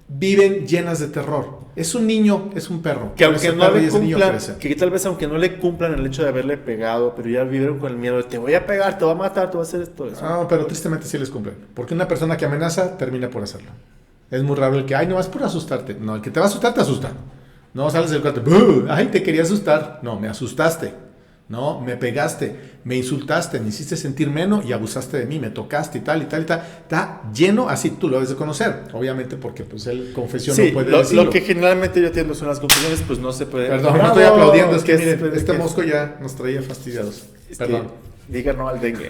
viven llenas de terror. Es un niño, es un perro. Que aunque no le cumplan, que tal vez aunque no le cumplan el hecho de haberle pegado, pero ya vivieron con el miedo de te voy a pegar, te voy a matar, te voy a hacer esto. Eso. No, pero tristemente sí les cumplen. Porque una persona que amenaza termina por hacerlo. Es muy raro el que, ay, no vas por asustarte. No, el que te va a asustar te asusta. No sales del cuarto, ay, te quería asustar. No, me asustaste. ¿no? Me pegaste, me insultaste, me hiciste sentir menos y abusaste de mí, me tocaste y tal y tal y tal. Está lleno, así tú lo debes de conocer, obviamente porque pues él confesión no puede decirlo. Lo que generalmente yo entiendo son las confesiones, pues no se puede... Perdón, no estoy aplaudiendo, es que mire, este mosco ya nos traía fastidiados. Perdón. Diga no al dengue.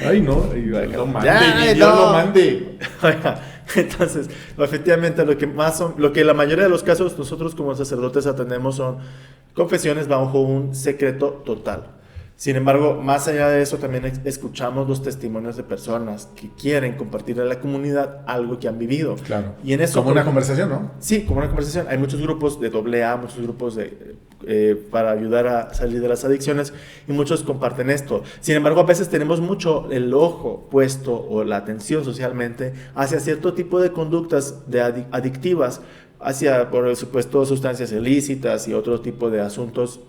Ay, no, lo mande, ya, Dios lo mande. Entonces, efectivamente, lo que la mayoría de los casos nosotros como sacerdotes atendemos son confesiones bajo un secreto total. Sin embargo, más allá de eso, también escuchamos los testimonios de personas que quieren compartir a la comunidad algo que han vivido. Claro. Y en eso, como una conversación, ¿no? Sí, como una conversación. Hay muchos grupos de AA, muchos grupos para ayudar a salir de las adicciones y muchos comparten esto. Sin embargo, a veces tenemos mucho el ojo puesto o la atención socialmente hacia cierto tipo de conductas adictivas, hacia, por supuesto, sustancias ilícitas y otro tipo de asuntos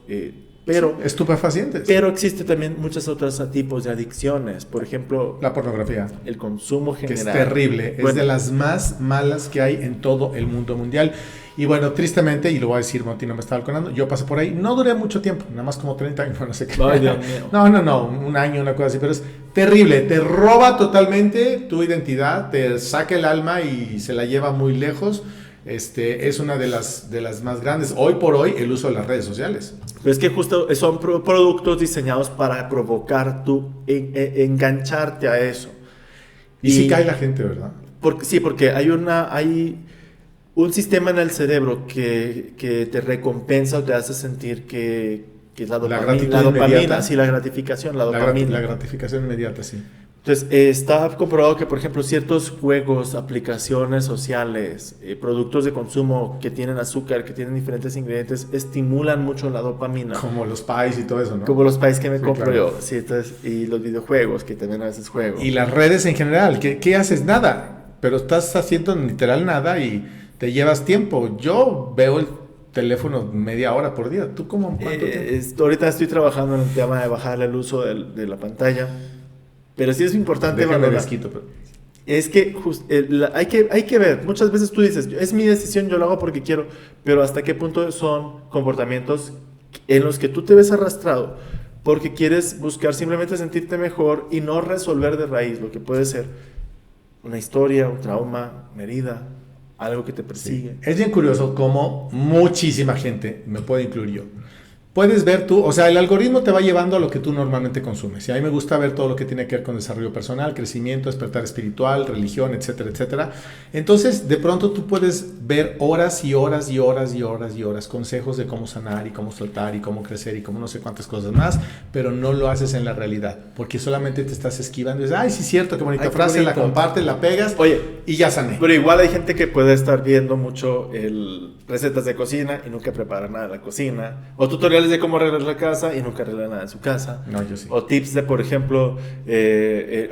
pero estupefacientes. Pero existe también muchos otros tipos de adicciones. Por ejemplo, la pornografía. El consumo general. Que es terrible. Bueno, es de las más malas que hay en todo el mundo mundial. Y bueno, tristemente, y lo voy a decir, Monty no me está balconando, yo pasé por ahí, no duré mucho tiempo, nada más como 30 años, no sé qué. Ay, Dios mío. No, un año, una cosa así, pero es terrible, te roba totalmente tu identidad, te saca el alma y se la lleva muy lejos. Es una de las más grandes, hoy por hoy, el uso de las redes sociales. Pero es que justo son productos diseñados para provocar engancharte a eso. Y sí cae la gente, ¿verdad? Porque hay un sistema en el cerebro que te recompensa o te hace sentir que es la dopamina, sí, la gratificación, la dopamina. La gratificación inmediata, sí. Entonces, está comprobado que, por ejemplo, ciertos juegos, aplicaciones sociales, productos de consumo que tienen azúcar, que tienen diferentes ingredientes, estimulan mucho la dopamina. Como los pies y todo eso, ¿no? Como los pies que me compro claro. yo, sí, entonces, y los videojuegos, que también a veces juego. Y las redes en general, ¿qué haces? Nada, pero estás haciendo literal nada y te llevas tiempo. Yo veo el teléfono media hora por día. ¿Tú cómo? ¿Cuánto tiempo? Ahorita estoy trabajando en el tema de bajar el uso de la pantalla. Pero sí es importante valorar. Es que hay que ver. Muchas veces tú dices, es mi decisión, yo lo hago porque quiero, pero hasta qué punto son comportamientos en los que tú te ves arrastrado porque quieres buscar simplemente sentirte mejor y no resolver de raíz lo que puede ser una historia, un trauma, una herida, algo que te persigue. Sí. Es bien curioso cómo muchísima gente, me puedo incluir yo, puedes ver tú, o sea, el algoritmo te va llevando a lo que tú normalmente consumes. Y a mí me gusta ver todo lo que tiene que ver con desarrollo personal, crecimiento, despertar espiritual, religión, etcétera, etcétera. Entonces, de pronto tú puedes ver horas y horas y horas y horas y horas consejos de cómo sanar y cómo soltar y cómo crecer y cómo no sé cuántas cosas más, pero no lo haces en la realidad, porque solamente te estás esquivando y dices, ay, sí es cierto, qué bonita frase, bonito. La compartes, la pegas. Oye, y ya sané. Pero igual hay gente que puede estar viendo mucho recetas de cocina y nunca prepara nada en la cocina, o tutoriales de cómo arreglar la casa y nunca arregla nada en su casa. No, yo sí. O tips de, por ejemplo,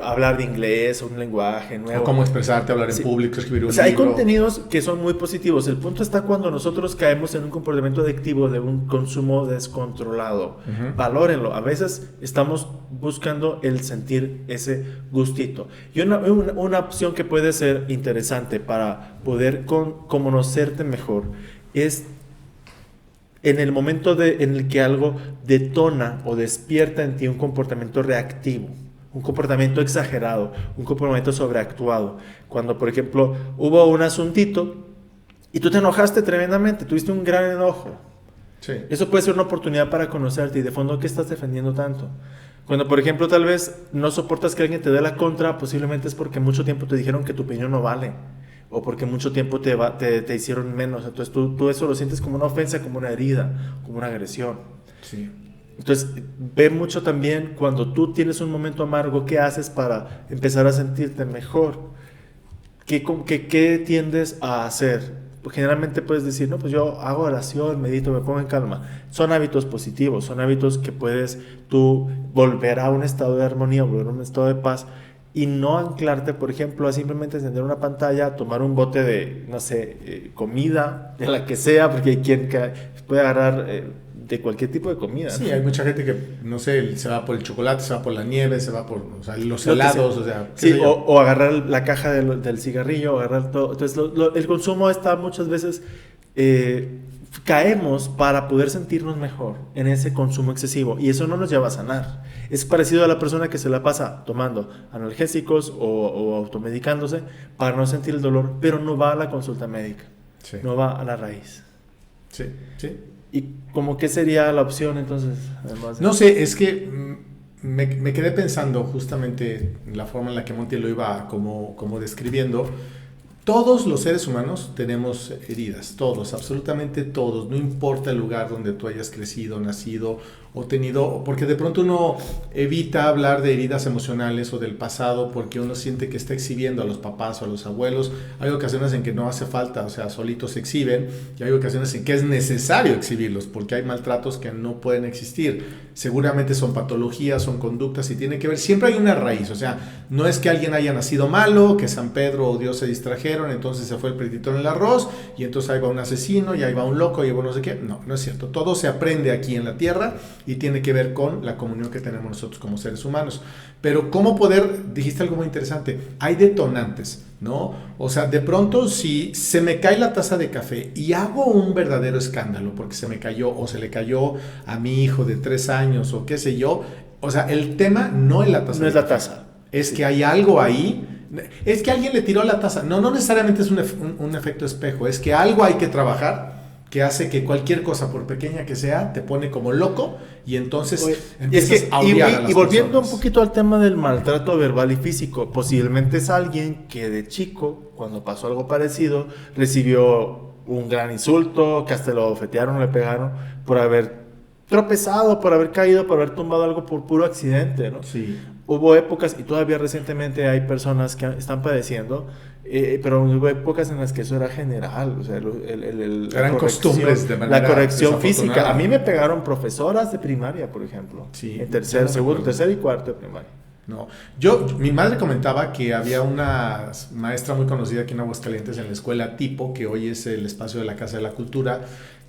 hablar de inglés o un lenguaje nuevo. O cómo expresarte, hablar en público, escribir un libro. Hay contenidos que son muy positivos. El punto está cuando nosotros caemos en un comportamiento adictivo de un consumo descontrolado. Valórenlo. A veces estamos buscando el sentir ese gustito. Y una opción que puede ser interesante para poder conocerte mejor es en el momento en el que algo detona o despierta en ti un comportamiento reactivo, un comportamiento exagerado, un comportamiento sobreactuado. Cuando, por ejemplo, hubo un asuntito y tú te enojaste tremendamente, tuviste un gran enojo. Sí. Eso puede ser una oportunidad para conocerte y de fondo, ¿qué estás defendiendo tanto? Cuando, por ejemplo, tal vez no soportas que alguien te dé la contra, posiblemente es porque mucho tiempo te dijeron que tu opinión no vale. O porque mucho tiempo te hicieron menos. Entonces tú eso lo sientes como una ofensa, como una herida, como una agresión. Sí. Entonces ve mucho también cuando tú tienes un momento amargo, ¿qué haces para empezar a sentirte mejor? ¿Qué tiendes a hacer? Pues generalmente puedes decir, no, pues yo hago oración, medito, me pongo en calma. Son hábitos positivos, son hábitos que puedes tú volver a un estado de armonía, volver a un estado de paz. Y no anclarte, por ejemplo, a simplemente encender una pantalla, tomar un bote de, no sé, comida, de la que sea, porque hay quien puede agarrar de cualquier tipo de comida. Sí, ¿no? hay mucha gente que, no sé, se va por el chocolate, se va por la nieve, se va por los helados, o sea... Sí, o agarrar la caja del cigarrillo, o agarrar todo. Entonces, el consumo está muchas veces caemos para poder sentirnos mejor en ese consumo excesivo y eso no nos lleva a sanar. Es parecido a la persona que se la pasa tomando analgésicos o automedicándose para no sentir el dolor, pero no va a la consulta médica, sí. No va a la raíz. Sí, sí. ¿Y como qué sería la opción entonces? Además de... No sé, es que me quedé pensando justamente en la forma en la que Monty lo iba como describiendo. Todos los seres humanos tenemos heridas, todos, absolutamente todos, no importa el lugar donde tú hayas crecido, nacido o tenido, porque de pronto uno evita hablar de heridas emocionales o del pasado porque uno siente que está exhibiendo a los papás o a los abuelos. Hay ocasiones en que no hace falta, o sea, solitos se exhiben, y hay ocasiones en que es necesario exhibirlos porque hay maltratos que no pueden existir. Seguramente son patologías, son conductas y tiene que ver, siempre hay una raíz, o sea, no es que alguien haya nacido malo, que San Pedro o Dios se distrajeron, entonces se fue el pretito en el arroz y entonces ahí va un asesino y ahí va un loco y ahí va no sé qué. No, no es cierto. Todo se aprende aquí en la tierra y tiene que ver con la comunión que tenemos nosotros como seres humanos. Pero ¿cómo poder? Dijiste algo muy interesante. Hay detonantes, ¿no? O sea, de pronto si se me cae la taza de café y hago un verdadero escándalo porque se me cayó o se le cayó a mi hijo de 3 años o qué sé yo, o sea, el tema no es la taza. No es la taza. Es que hay algo ahí. Es que alguien le tiró la taza. No necesariamente es un efecto espejo. Es que algo hay que trabajar que hace que cualquier cosa, por pequeña que sea, te pone como loco y entonces empiezas a odiar a las y volviendo personas. Un poquito al tema del maltrato verbal y físico, posiblemente es alguien que de chico, cuando pasó algo parecido, recibió un gran insulto, que hasta lo bofetearon, le pegaron por haber tropezado, por haber caído, por haber tumbado algo por puro accidente, ¿no? Sí. Hubo épocas, y todavía recientemente hay personas que están padeciendo, pero hubo épocas en las que eso era general, o sea, eran costumbres de manera la corrección física. desafortunada. A mí me pegaron profesoras de primaria, por ejemplo, Sí, en tercer y cuarto de primaria. No, mi madre comentaba que había una maestra muy conocida aquí en Aguascalientes en la escuela Tipo, que hoy es el espacio de la Casa de la Cultura,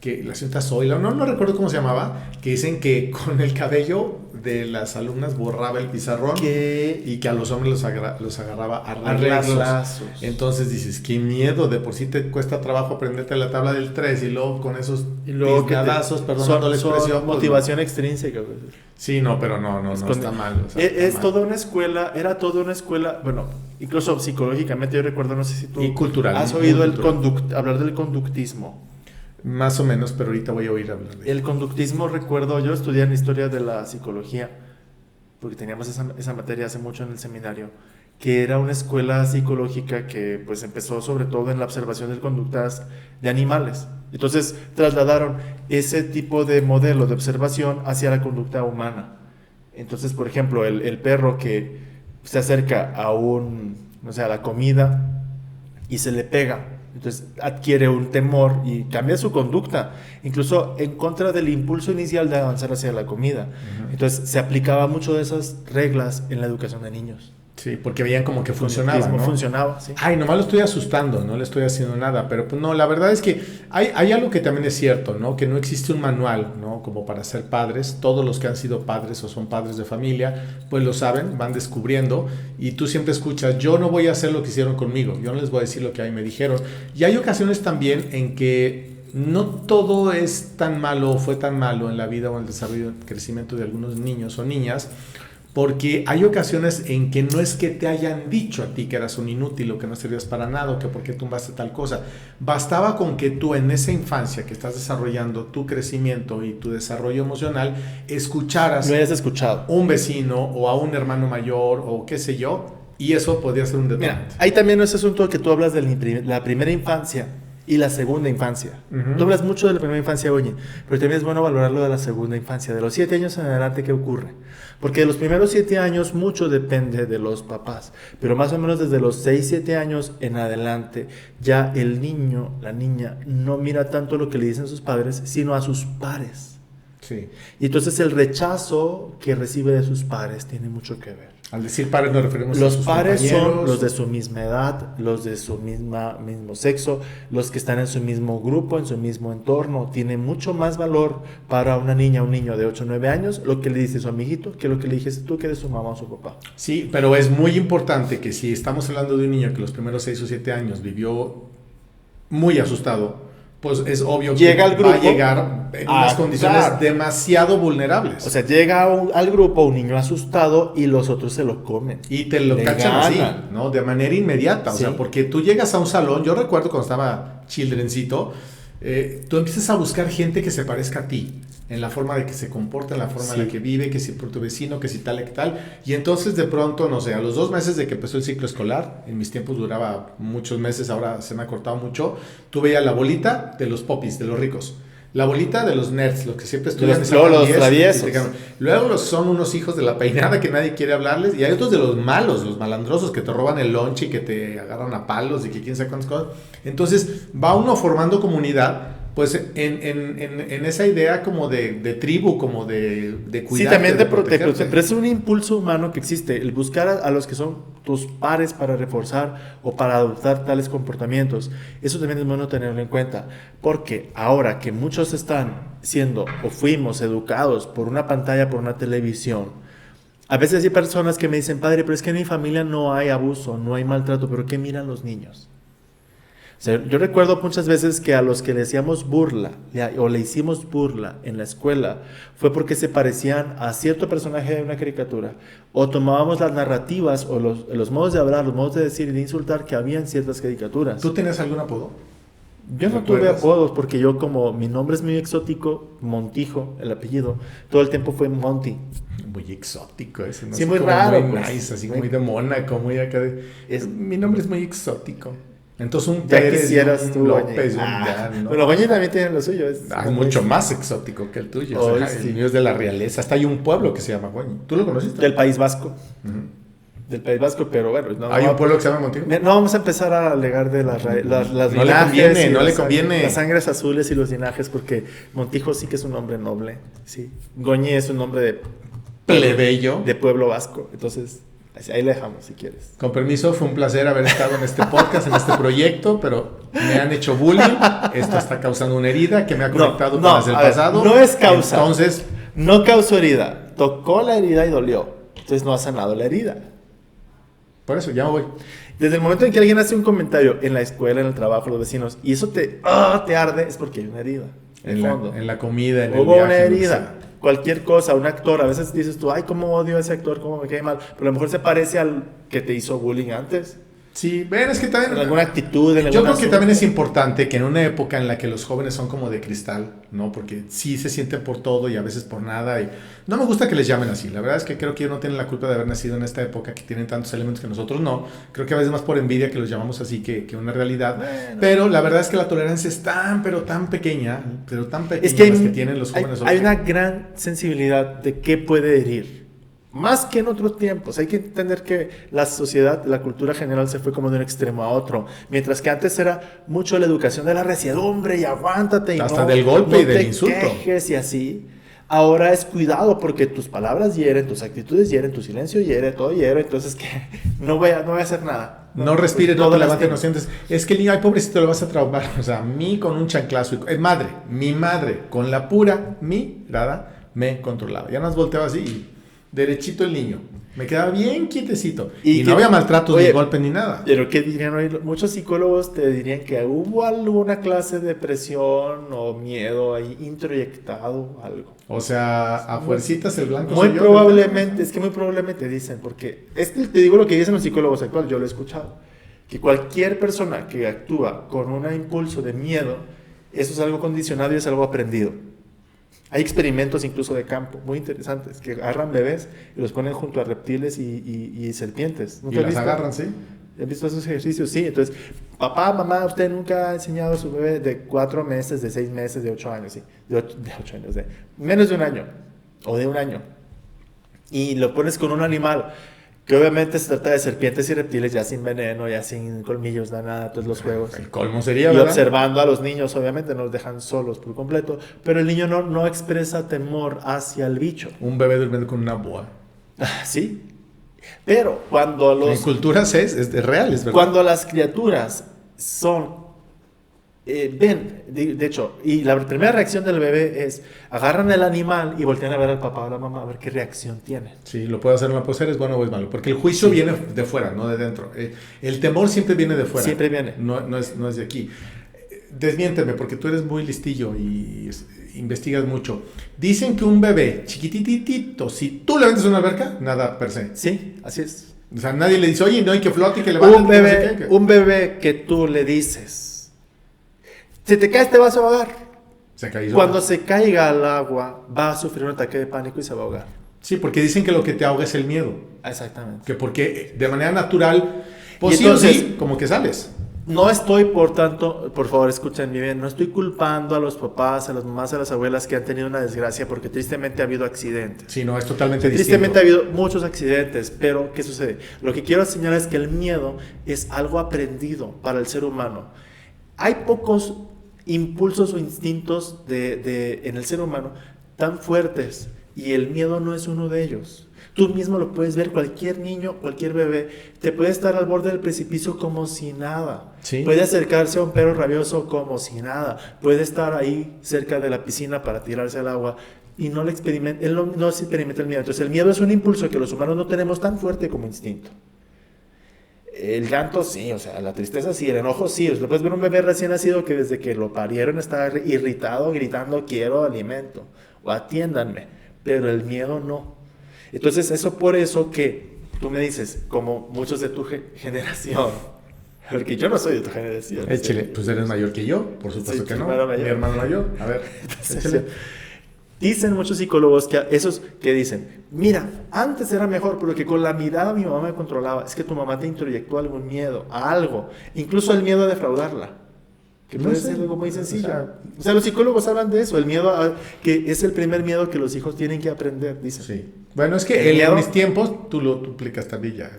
que la señorita Zoila, no recuerdo cómo se llamaba, que dicen que con el cabello de las alumnas borraba el pizarrón y que a los hombres los agarraba a reglazos. Entonces dices, qué miedo, de por sí te cuesta trabajo aprenderte la tabla del 3 y luego con esos pizgadazos, perdonando la expresión. Motivación extrínseca. Sí, no, pero no está mal. O sea, es toda una escuela, era toda una escuela, bueno, incluso psicológicamente, yo recuerdo, no sé si tú y cultural, has oído hablar del conductismo. Más o menos, pero ahorita voy a oír hablar de el conductismo. Recuerdo, yo estudié en historia de la psicología, porque teníamos esa materia hace mucho en el seminario, que era una escuela psicológica que pues empezó sobre todo en la observación de conductas de animales. Entonces trasladaron ese tipo de modelo de observación hacia la conducta humana. Entonces, por ejemplo, el perro que se acerca a a la comida y se le pega, entonces adquiere un temor y cambia su conducta, incluso en contra del impulso inicial de avanzar hacia la comida. Entonces se aplicaba mucho de esas reglas en la educación de niños. Sí, porque veían como que funcionaba, ¿no? Funcionaba, sí. Ay, nomás lo estoy asustando, no le estoy haciendo nada, pero pues no, la verdad es que hay algo que también es cierto, ¿no? Que no existe un manual, ¿no? Como para ser padres. Todos los que han sido padres o son padres de familia, pues lo saben, van descubriendo, y tú siempre escuchas, yo no voy a hacer lo que hicieron conmigo, yo no les voy a decir lo que a mí me dijeron. Y hay ocasiones también en que no todo es tan malo o fue tan malo en la vida o en el desarrollo y crecimiento de algunos niños o niñas, porque hay ocasiones en que no es que te hayan dicho a ti que eras un inútil o que no servías para nada o que por qué tumbaste tal cosa. Bastaba con que tú en esa infancia que estás desarrollando tu crecimiento y tu desarrollo emocional, escucharas lo hayas escuchado un vecino o a un hermano mayor o qué sé yo, y eso podría ser un detonante. Mira, hay también ese asunto que tú hablas de la primera infancia y la segunda infancia. Tú hablas mucho de la primera infancia, oye, pero también es bueno valorarlo de la segunda infancia. De los 7 años en adelante, ¿qué ocurre? Porque de los primeros 7 años mucho depende de los papás, pero más o menos desde los 6, 7 años en adelante, ya el niño, la niña, no mira tanto lo que le dicen sus padres, sino a sus pares. Sí. Y entonces el rechazo que recibe de sus pares tiene mucho que ver. Al decir pares nos referimos los a sus pares compañeros. son los de su misma edad, los de su mismo sexo, los que están en su mismo grupo, en su mismo entorno. Tiene mucho más valor para una niña o un niño de 8 o 9 años lo que le dice su amiguito que lo que le dijiste tú que eres su mamá o su papá. Sí, pero es muy importante que si estamos hablando de un niño que los primeros 6 o 7 años vivió muy asustado, pues es obvio llega que al grupo, va a llegar en unas condiciones claro, demasiado vulnerables. o sea, llega al grupo un niño asustado y los otros se lo comen. Y te lo Le cachan así, ganan. ¿no? De manera inmediata. O Sí. sea, porque tú llegas a un salón, yo recuerdo cuando estaba childrencito, tú empiezas a buscar gente que se parezca a ti, en la forma de que se comporta, en la forma en la que vive, que si por tu vecino, que si tal y que tal. Y entonces de pronto, no sé, a los 2 meses de que empezó el ciclo escolar, en mis tiempos duraba muchos meses, ahora se me ha cortado mucho, tú veías la bolita de los popis, de los ricos. La bolita de los nerds, los que siempre estudian. Los traviesos. Luego son unos hijos de la peinada que nadie quiere hablarles. Y hay otros de los malos, los malandrosos que te roban el lunch y que te agarran a palos y que quién sabe cuántas cosas. Entonces va uno formando comunidad, pues en esa idea como de tribu, como de cuidar. Sí, también de protegerte. Pero es un impulso humano que existe, el buscar a los que son tus pares para reforzar o para adoptar tales comportamientos. Eso también es bueno tenerlo en cuenta, porque ahora que muchos están siendo o fuimos educados por una pantalla, por una televisión, a veces hay personas que me dicen, padre, pero es que en mi familia no hay abuso, no hay maltrato, pero ¿qué miran los niños? O sea, yo recuerdo muchas veces que a los que le hacíamos burla o le hicimos burla en la escuela fue porque se parecían a cierto personaje de una caricatura, o tomábamos las narrativas o los modos de hablar, los modos de decir y de insultar que había en ciertas caricaturas. ¿Tú tenías algún apodo? Yo no tuve apodos porque yo, como mi nombre es muy exótico, Montijo, el apellido, todo el tiempo fue Monty. Muy exótico ese, ¿no? Sí, muy raro. Muy nice, así muy de Mónaco, muy acá de... mi nombre es muy exótico. Entonces un Ya Pérez, quisieras tú, López, ¿no? Bueno, Goñi también tiene lo suyo. Es mucho más exótico que el tuyo. Oh, o sea, sí. El mío es de la realeza. Hasta hay un pueblo que se llama Goñi. ¿Tú lo conociste? Del País Vasco. Uh-huh. Del País Vasco, pero bueno. ¿Hay un pueblo que se llama Montijo? No vamos a empezar a alegar de las no le conviene, no le conviene. Las sangres azules y los linajes, porque Montijo sí que es un nombre noble. Sí. Goñi es un nombre de plebeyo. De pueblo vasco. Entonces... ahí le dejamos si quieres. Con permiso, fue un placer haber estado en este podcast, en este proyecto, pero me han hecho bullying. Esto está causando una herida que me ha conectado con las del pasado. No es causa. Entonces, no causó herida. Tocó la herida y dolió. Entonces no ha sanado la herida. Por eso, ya me voy. Desde el momento en que alguien hace un comentario en la escuela, en el trabajo, los vecinos, y eso te arde, es porque hay una herida. En la comida, en el Hubo viaje, una herida. Cualquier cosa, un actor, a veces dices tú, ay, cómo odio a ese actor, cómo me cae mal, pero a lo mejor se parece al que te hizo bullying antes. Sí, ven, es que también... En alguna actitud, en yo creo que asunto. también es importante que en una época en la que los jóvenes son como de cristal, ¿no? Porque sí se sienten por todo y a veces por nada. Y no me gusta que les llamen así. La verdad es que creo que ellos no tienen la culpa de haber nacido en esta época, que tienen tantos elementos que nosotros no. Creo que a veces más por envidia que los llamamos así que una realidad. Bueno. Pero la verdad es que la tolerancia es pero tan pequeña, es que, que tienen los jóvenes. Hay una gran sensibilidad de qué puede herir. Más que en otros tiempos. Hay que entender que la sociedad, la cultura general se fue como de un extremo a otro. Mientras que antes era mucho la educación de la resiedumbre y aguántate. Y hasta del golpe y del insulto. Quejes y así. Ahora es cuidado porque tus palabras hieren, tus actitudes hieren, tu silencio hiere, todo hiere. Entonces que no voy a hacer nada. No respires, no te levantes, no sientes. Es que el niño, ay pobrecito, lo vas a traumar. O sea, a mí con un chanclazo. Mi madre, con la pura mirada, me controlaba. Ya nos volteaba así y derechito el niño. Me quedaba bien quietecito. Y no había maltratos, ni golpes, ni nada. Pero ¿qué dirían hoy? Muchos psicólogos te dirían que hubo alguna clase de depresión o miedo ahí introyectado, algo. O sea, a fuercitas el blanco muy probablemente, es que muy probablemente dicen, porque te digo lo que dicen los psicólogos actuales, yo lo he escuchado, que cualquier persona que actúa con un impulso de miedo, eso es algo condicionado y es algo aprendido. Hay experimentos incluso de campo muy interesantes que agarran bebés y los ponen junto a reptiles y serpientes. ¿Y las agarran, sí? ¿Has visto esos ejercicios? Sí. Entonces, papá, mamá, usted nunca ha enseñado a su bebé de 4 meses, de 6 meses, de 8 años, sí. De 8 años, de menos de un año o de un año. Y lo pones con un animal que obviamente se trata de serpientes y reptiles ya sin veneno, ya sin colmillos, nada, todos los juegos. El colmo sería, y ¿verdad? observando a los niños, obviamente, no los dejan solos por completo, pero el niño no expresa temor hacia el bicho. Un bebé durmiendo con una boa. Sí, pero cuando los... En culturas es real, es verdad. Cuando las criaturas son... ven, de hecho, y la primera reacción del bebé es agarran el animal y voltean a ver al papá o a la mamá a ver qué reacción tiene. Sí, lo puede hacer una posera, es bueno o es malo, porque el juicio viene de fuera, no de dentro. El temor siempre viene de fuera. Siempre viene. No es de aquí. desmiénteme, porque tú eres muy listillo y investigas mucho. Dicen que un bebé chiquititito, si tú le metes una alberca, nada per se. Sí, así es. O sea, nadie le dice, oye, no hay que flote y que levante. Un bebé que tú le dices, si te caes te vas a ahogar. Cuando se caiga al agua, va a sufrir un ataque de pánico y se va a ahogar. Sí, porque dicen que lo que te ahoga es el miedo. Exactamente. Que porque de manera natural, pues sí entonces, o sí, como que sales. No estoy, por tanto, por favor escúchenme bien, no estoy culpando a los papás, a las mamás, a las abuelas que han tenido una desgracia, porque tristemente ha habido accidentes. Sí, no, es totalmente distinto. Tristemente ha habido muchos accidentes, pero ¿qué sucede? Lo que quiero señalar es que el miedo es algo aprendido para el ser humano. Hay pocos impulsos o instintos en el ser humano tan fuertes, y el miedo no es uno de ellos. Tú mismo lo puedes ver, cualquier niño, cualquier bebé, te puede estar al borde del precipicio como si nada. ¿Sí? Puede acercarse a un perro rabioso como si nada. Puede estar ahí cerca de la piscina para tirarse al agua y no lo experimenta, él no experimenta el miedo. Entonces el miedo es un impulso que los humanos no tenemos tan fuerte como instinto. El llanto sí, o sea, la tristeza sí, el enojo sí. Lo puedes ver un bebé recién nacido que desde que lo parieron está irritado, gritando quiero alimento o atiéndanme, pero el miedo no. Entonces, eso por eso que tú me dices, como muchos de tu generación, porque yo no soy de tu generación. Échale, pues eres mayor que yo, por supuesto que no. Mi hermano mayor. A ver, échale. Dicen muchos psicólogos que esos que dicen, mira, antes era mejor porque con la mirada mi mamá me controlaba. Es que tu mamá te introyectó algún miedo, a algo, incluso el miedo a defraudarla. Que puede ser algo muy sencillo. O sea, los psicólogos hablan de eso, el miedo que es el primer miedo que los hijos tienen que aprender, dicen. Sí. Bueno, es que en mis tiempos, tú lo aplicas también ya.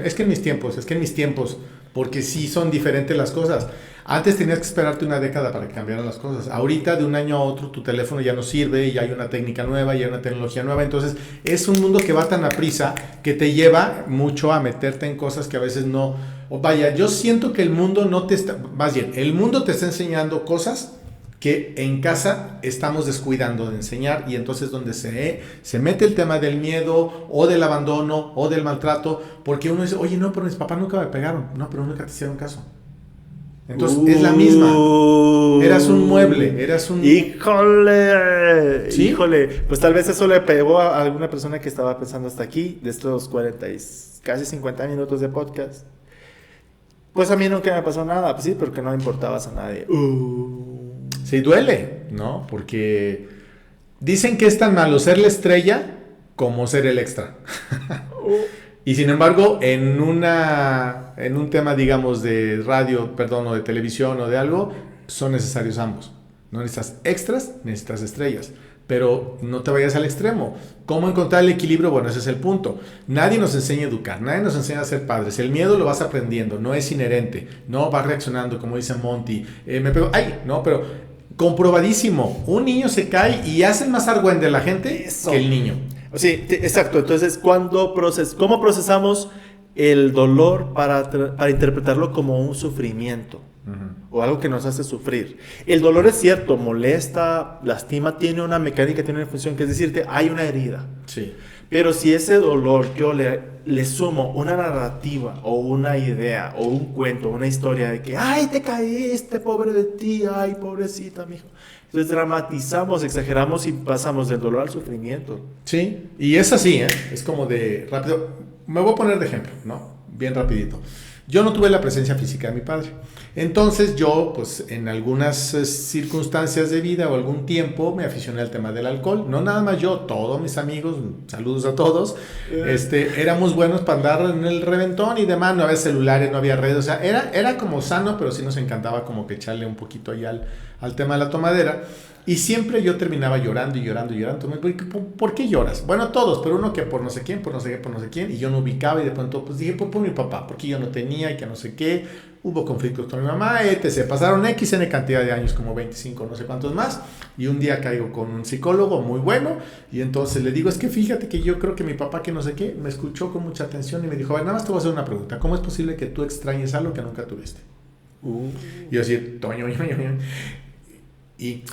Es que en mis tiempos, porque sí son diferentes las cosas. Antes tenías que esperarte una década para que cambiaran las cosas. Ahorita, de un año a otro, tu teléfono ya no sirve, y hay una técnica nueva, y hay una tecnología nueva. Entonces, es un mundo que va tan a prisa que te lleva mucho a meterte en cosas que a veces no... Vaya, yo siento que el mundo no te está... Más bien, el mundo te está enseñando cosas que en casa estamos descuidando de enseñar, y entonces donde se mete el tema del miedo o del abandono o del maltrato, porque uno dice, oye, no, pero mis papás nunca me pegaron. No, pero nunca te hicieron caso. Entonces es la misma. Eras un mueble, eras un... ¡Híjole! ¿Sí? ¡Híjole! Pues tal vez eso le pegó a alguna persona que estaba pensando hasta aquí, de estos 40 y casi 50 minutos de podcast. Pues a mí nunca me pasó nada, pues sí, porque no importabas a nadie. Sí, duele, ¿no? Porque dicen que es tan malo ser la estrella como ser el extra. Y sin embargo, en un tema, digamos, de radio, o de televisión o de algo, son necesarios ambos. No necesitas extras, necesitas estrellas. Pero no te vayas al extremo. ¿Cómo encontrar el equilibrio? Bueno, ese es el punto. Nadie nos enseña a educar, nadie nos enseña a ser padres. El miedo lo vas aprendiendo, no es inherente. No vas reaccionando, como dice Monty. Me pego, ¡ay! No, pero comprobadísimo. Un niño se cae y hacen más argüende la gente que el niño. Sí, exacto. Entonces, ¿cómo procesamos el dolor para interpretarlo como un sufrimiento? O algo que nos hace sufrir. El dolor es cierto, molesta, lastima, tiene una mecánica, tiene una función, que es decirte, hay una herida. Sí. Pero si ese dolor yo le sumo una narrativa o una idea o un cuento, una historia de que, ay, te caíste, pobre de ti, ay, pobrecita, mijo. Entonces dramatizamos, exageramos y pasamos del dolor al sufrimiento. Sí, y es así, ¿eh? Es como de rápido. Me voy a poner de ejemplo, ¿no? Bien rapidito. Yo no tuve la presencia física de mi padre. Entonces yo, pues en algunas circunstancias de vida o algún tiempo me aficioné al tema del alcohol. No nada más yo, todos mis amigos, saludos a todos, éramos buenos para andar en el reventón y demás. No había celulares, no había redes, o sea, era como sano, pero sí nos encantaba como que echarle un poquito ahí al tema de la tomadera. Y siempre yo terminaba llorando y llorando y llorando. ¿Por qué lloras? Bueno, todos, pero uno que por no sé quién, por no sé qué, por no sé quién. Y yo no ubicaba y de pronto pues dije, por mi papá, porque yo no tenía y que no sé qué. Hubo conflictos con mi mamá, etc. Pasaron N cantidad de años, como 25, no sé cuántos más. Y un día caigo con un psicólogo muy bueno. Y entonces le digo, es que fíjate que yo creo que mi papá que no sé qué, me escuchó con mucha atención y me dijo, a ver, nada más te voy a hacer una pregunta. ¿Cómo es posible que tú extrañes algo que nunca tuviste? Y yo decía, y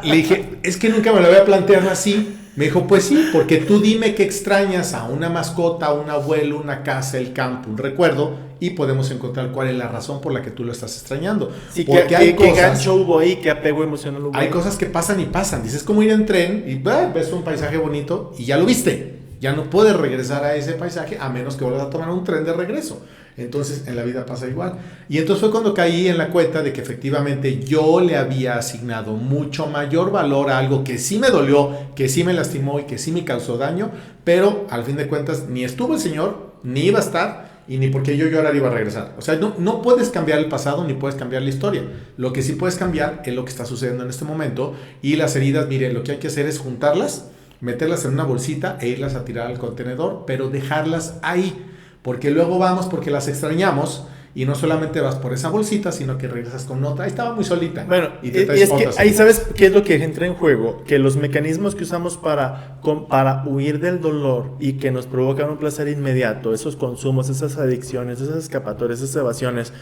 Le dije, es que nunca me lo había planteado así. Me dijo, pues sí, porque tú dime que extrañas a una mascota, a un abuelo, una casa, el campo, un recuerdo, y podemos encontrar cuál es la razón por la que tú lo estás extrañando. Sí, porque ¿qué gancho hubo ahí? ¿Qué apego emocional hubo ahí? Hay cosas que pasan y pasan. Dices, es como ir en tren y ves un paisaje bonito y ya lo viste. Ya no puedes regresar a ese paisaje a menos que vuelvas a tomar un tren de regreso. Entonces en la vida pasa igual. Y entonces fue cuando caí en la cuenta de que efectivamente yo le había asignado mucho mayor valor a algo que sí me dolió, que sí me lastimó y que sí me causó daño, pero al fin de cuentas ni estuvo el Señor, ni iba a estar y ni porque yo llorara iba a regresar. O sea, no puedes cambiar el pasado ni puedes cambiar la historia. Lo que sí puedes cambiar es lo que está sucediendo en este momento y las heridas, miren, lo que hay que hacer es juntarlas, meterlas en una bolsita e irlas a tirar al contenedor, pero dejarlas ahí. Porque luego vamos porque las extrañamos y no solamente vas por esa bolsita, sino que regresas con otra. Ahí estaba muy solita. Bueno, y es que ahí sabes qué es lo que entra en juego, que los mecanismos que usamos para huir del dolor y que nos provocan un placer inmediato, esos consumos, esas adicciones, esas escapatorias, esas evasiones,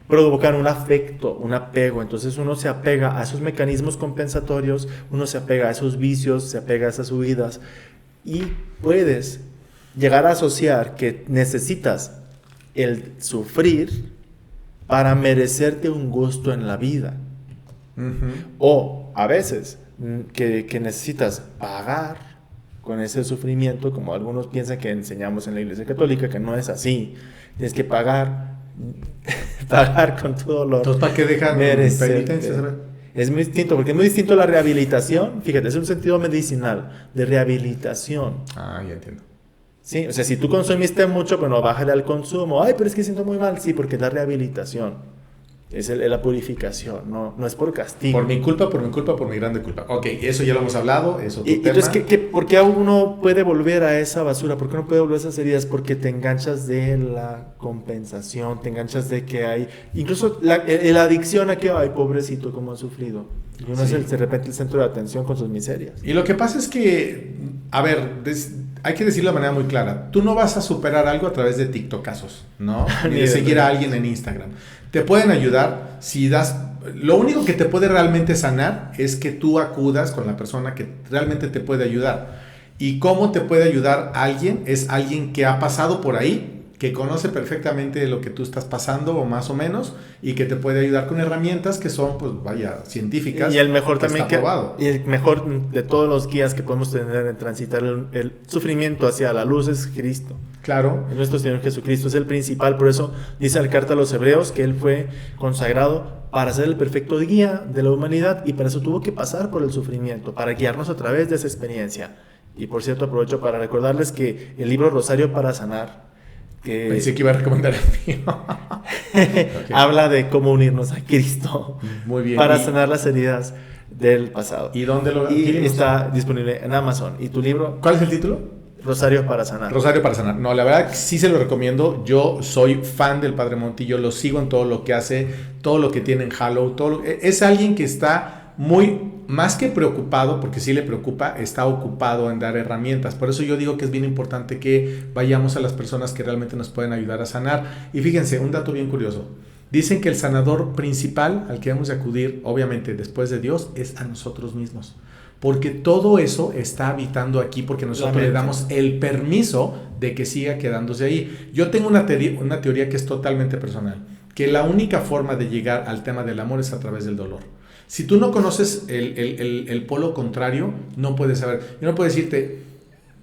provocan un afecto, un apego. Entonces uno se apega a esos mecanismos compensatorios, uno se apega a esos vicios, se apega a esas huidas y puedes llegar a asociar que necesitas el sufrir para merecerte un gusto en la vida. O a veces que necesitas pagar con ese sufrimiento, como algunos piensan que enseñamos en la Iglesia Católica, que no es así. Tienes que pagar con tu dolor. Entonces, ¿para qué dejan penitencias? Es muy distinto, porque es muy distinto la rehabilitación. Fíjate, es un sentido medicinal de rehabilitación. Ah, ya entiendo. Sí, o sea, si tú consumiste mucho, bueno, bájale al consumo. Ay, pero es que siento muy mal. Sí, porque es la rehabilitación. Es la purificación, no es por castigo. Por mi culpa, por mi grande culpa. Ok, eso ya lo hemos hablado, eso es otro tema. Entonces, ¿por qué uno puede volver a esa basura? ¿Por qué uno puede volver a esas heridas? Porque te enganchas de la compensación, te enganchas de que hay... Incluso la adicción a que, ay, pobrecito, cómo ha sufrido. Y uno es de repente el centro de atención con sus miserias. Y lo que pasa es que, a ver, hay que decirlo de manera muy clara. Tú no vas a superar algo a través de TikTokazos, ¿no? Ni de seguir a alguien en Instagram. Te pueden ayudar si das... Lo único que te puede realmente sanar es que tú acudas con la persona que realmente te puede ayudar. ¿Y cómo te puede ayudar alguien? Es alguien que ha pasado por ahí, que conoce perfectamente lo que tú estás pasando o más o menos y que te puede ayudar con herramientas que son, pues vaya, científicas. Y el mejor también y el mejor de todos los guías que podemos tener en transitar el sufrimiento hacia la luz es Cristo. Claro. Nuestro Señor Jesucristo es el principal, por eso dice la carta a los Hebreos que Él fue consagrado para ser el perfecto guía de la humanidad y para eso tuvo que pasar por el sufrimiento, para guiarnos a través de esa experiencia. Y por cierto, aprovecho para recordarles que el libro Rosario para Sanar, pensé que iba a recomendar el mío. Okay. Habla de cómo unirnos a Cristo. Muy bien. Para sanar las heridas del pasado. ¿Y dónde lo adquirimos? Y está disponible en Amazon. ¿Y tu libro? ¿Cuál es el título? Rosario para Sanar. Rosario para Sanar. No, la verdad sí se lo recomiendo. Yo soy fan del Padre Montillo, lo sigo en todo lo que hace, todo lo que tiene en Hallow. Es alguien que está muy, más que preocupado, porque sí le preocupa, está ocupado en dar herramientas. Por eso yo digo que es bien importante que vayamos a las personas que realmente nos pueden ayudar a sanar. Y fíjense, un dato bien curioso. Dicen que el sanador principal al que debemos de acudir, obviamente después de Dios, es a nosotros mismos. Porque todo eso está habitando aquí porque nosotros le damos el permiso de que siga quedándose ahí. Yo tengo una teoría que es totalmente personal, que la única forma de llegar al tema del amor es a través del dolor. Si tú no conoces el polo contrario, no puedes saber. Yo no puedo decirte,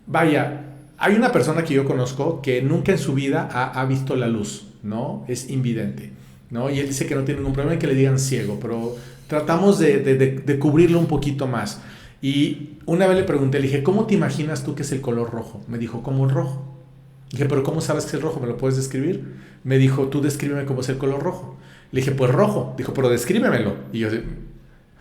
vaya, hay una persona que yo conozco que nunca en su vida ha visto la luz, ¿no? Es invidente, ¿no? Y él dice que no tiene ningún problema en que le digan ciego, pero tratamos de cubrirlo un poquito más. Y una vez le pregunté, le dije, ¿cómo te imaginas tú que es el color rojo? Me dijo, como el rojo. Dije, ¿pero cómo sabes que es el rojo? ¿Me lo puedes describir? Me dijo, tú descríbeme cómo es el color rojo. Le dije, pues rojo. Dijo, pero descríbemelo. Y yo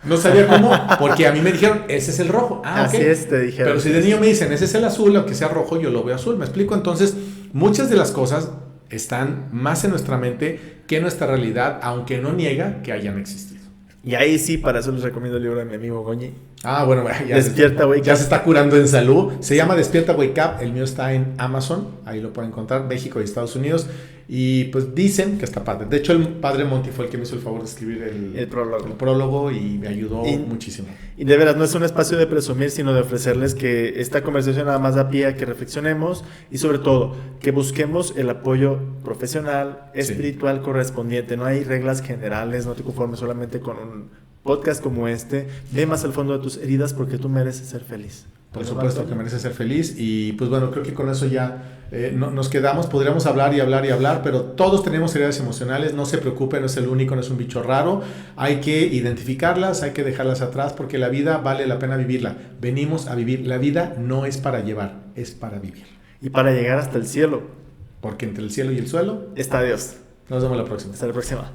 no sabía cómo, porque a mí me dijeron, ese es el rojo. Ah, así okay. es, te dijeron. Pero si de niño me dicen, ese es el azul, aunque sea rojo, yo lo veo azul. ¿Me explico? Entonces, muchas de las cosas están más en nuestra mente que en nuestra realidad, aunque no niega que hayan existido. Y ahí sí, para eso les recomiendo el libro de mi amigo Goñi. Ah, bueno, Despierta Wake Up. Ya se está curando en salud. Se llama Despierta Wake Up. El mío está en Amazon. Ahí lo pueden encontrar. México y Estados Unidos. Y pues dicen que está padre. De hecho, el padre Monty fue el que me hizo el favor de escribir el prólogo y me ayudó muchísimo. Y de veras, no es un espacio de presumir, sino de ofrecerles que esta conversación nada más da pie a que reflexionemos y sobre todo que busquemos el apoyo profesional, espiritual correspondiente. No hay reglas generales, no te conformes solamente con un podcast como este. Ve más al fondo de tus heridas porque tú mereces ser feliz. Por supuesto que mereces ser feliz y pues bueno, creo que con eso ya nos quedamos. Podríamos hablar y hablar y hablar, pero todos tenemos heridas emocionales. No se preocupen, no es el único, no es un bicho raro. Hay que identificarlas, hay que dejarlas atrás porque la vida vale la pena vivirla. Venimos a vivir. La vida no es para llevar, es para vivir. Y para llegar hasta el cielo. Porque entre el cielo y el suelo está Dios. Nos vemos la próxima. Hasta la próxima.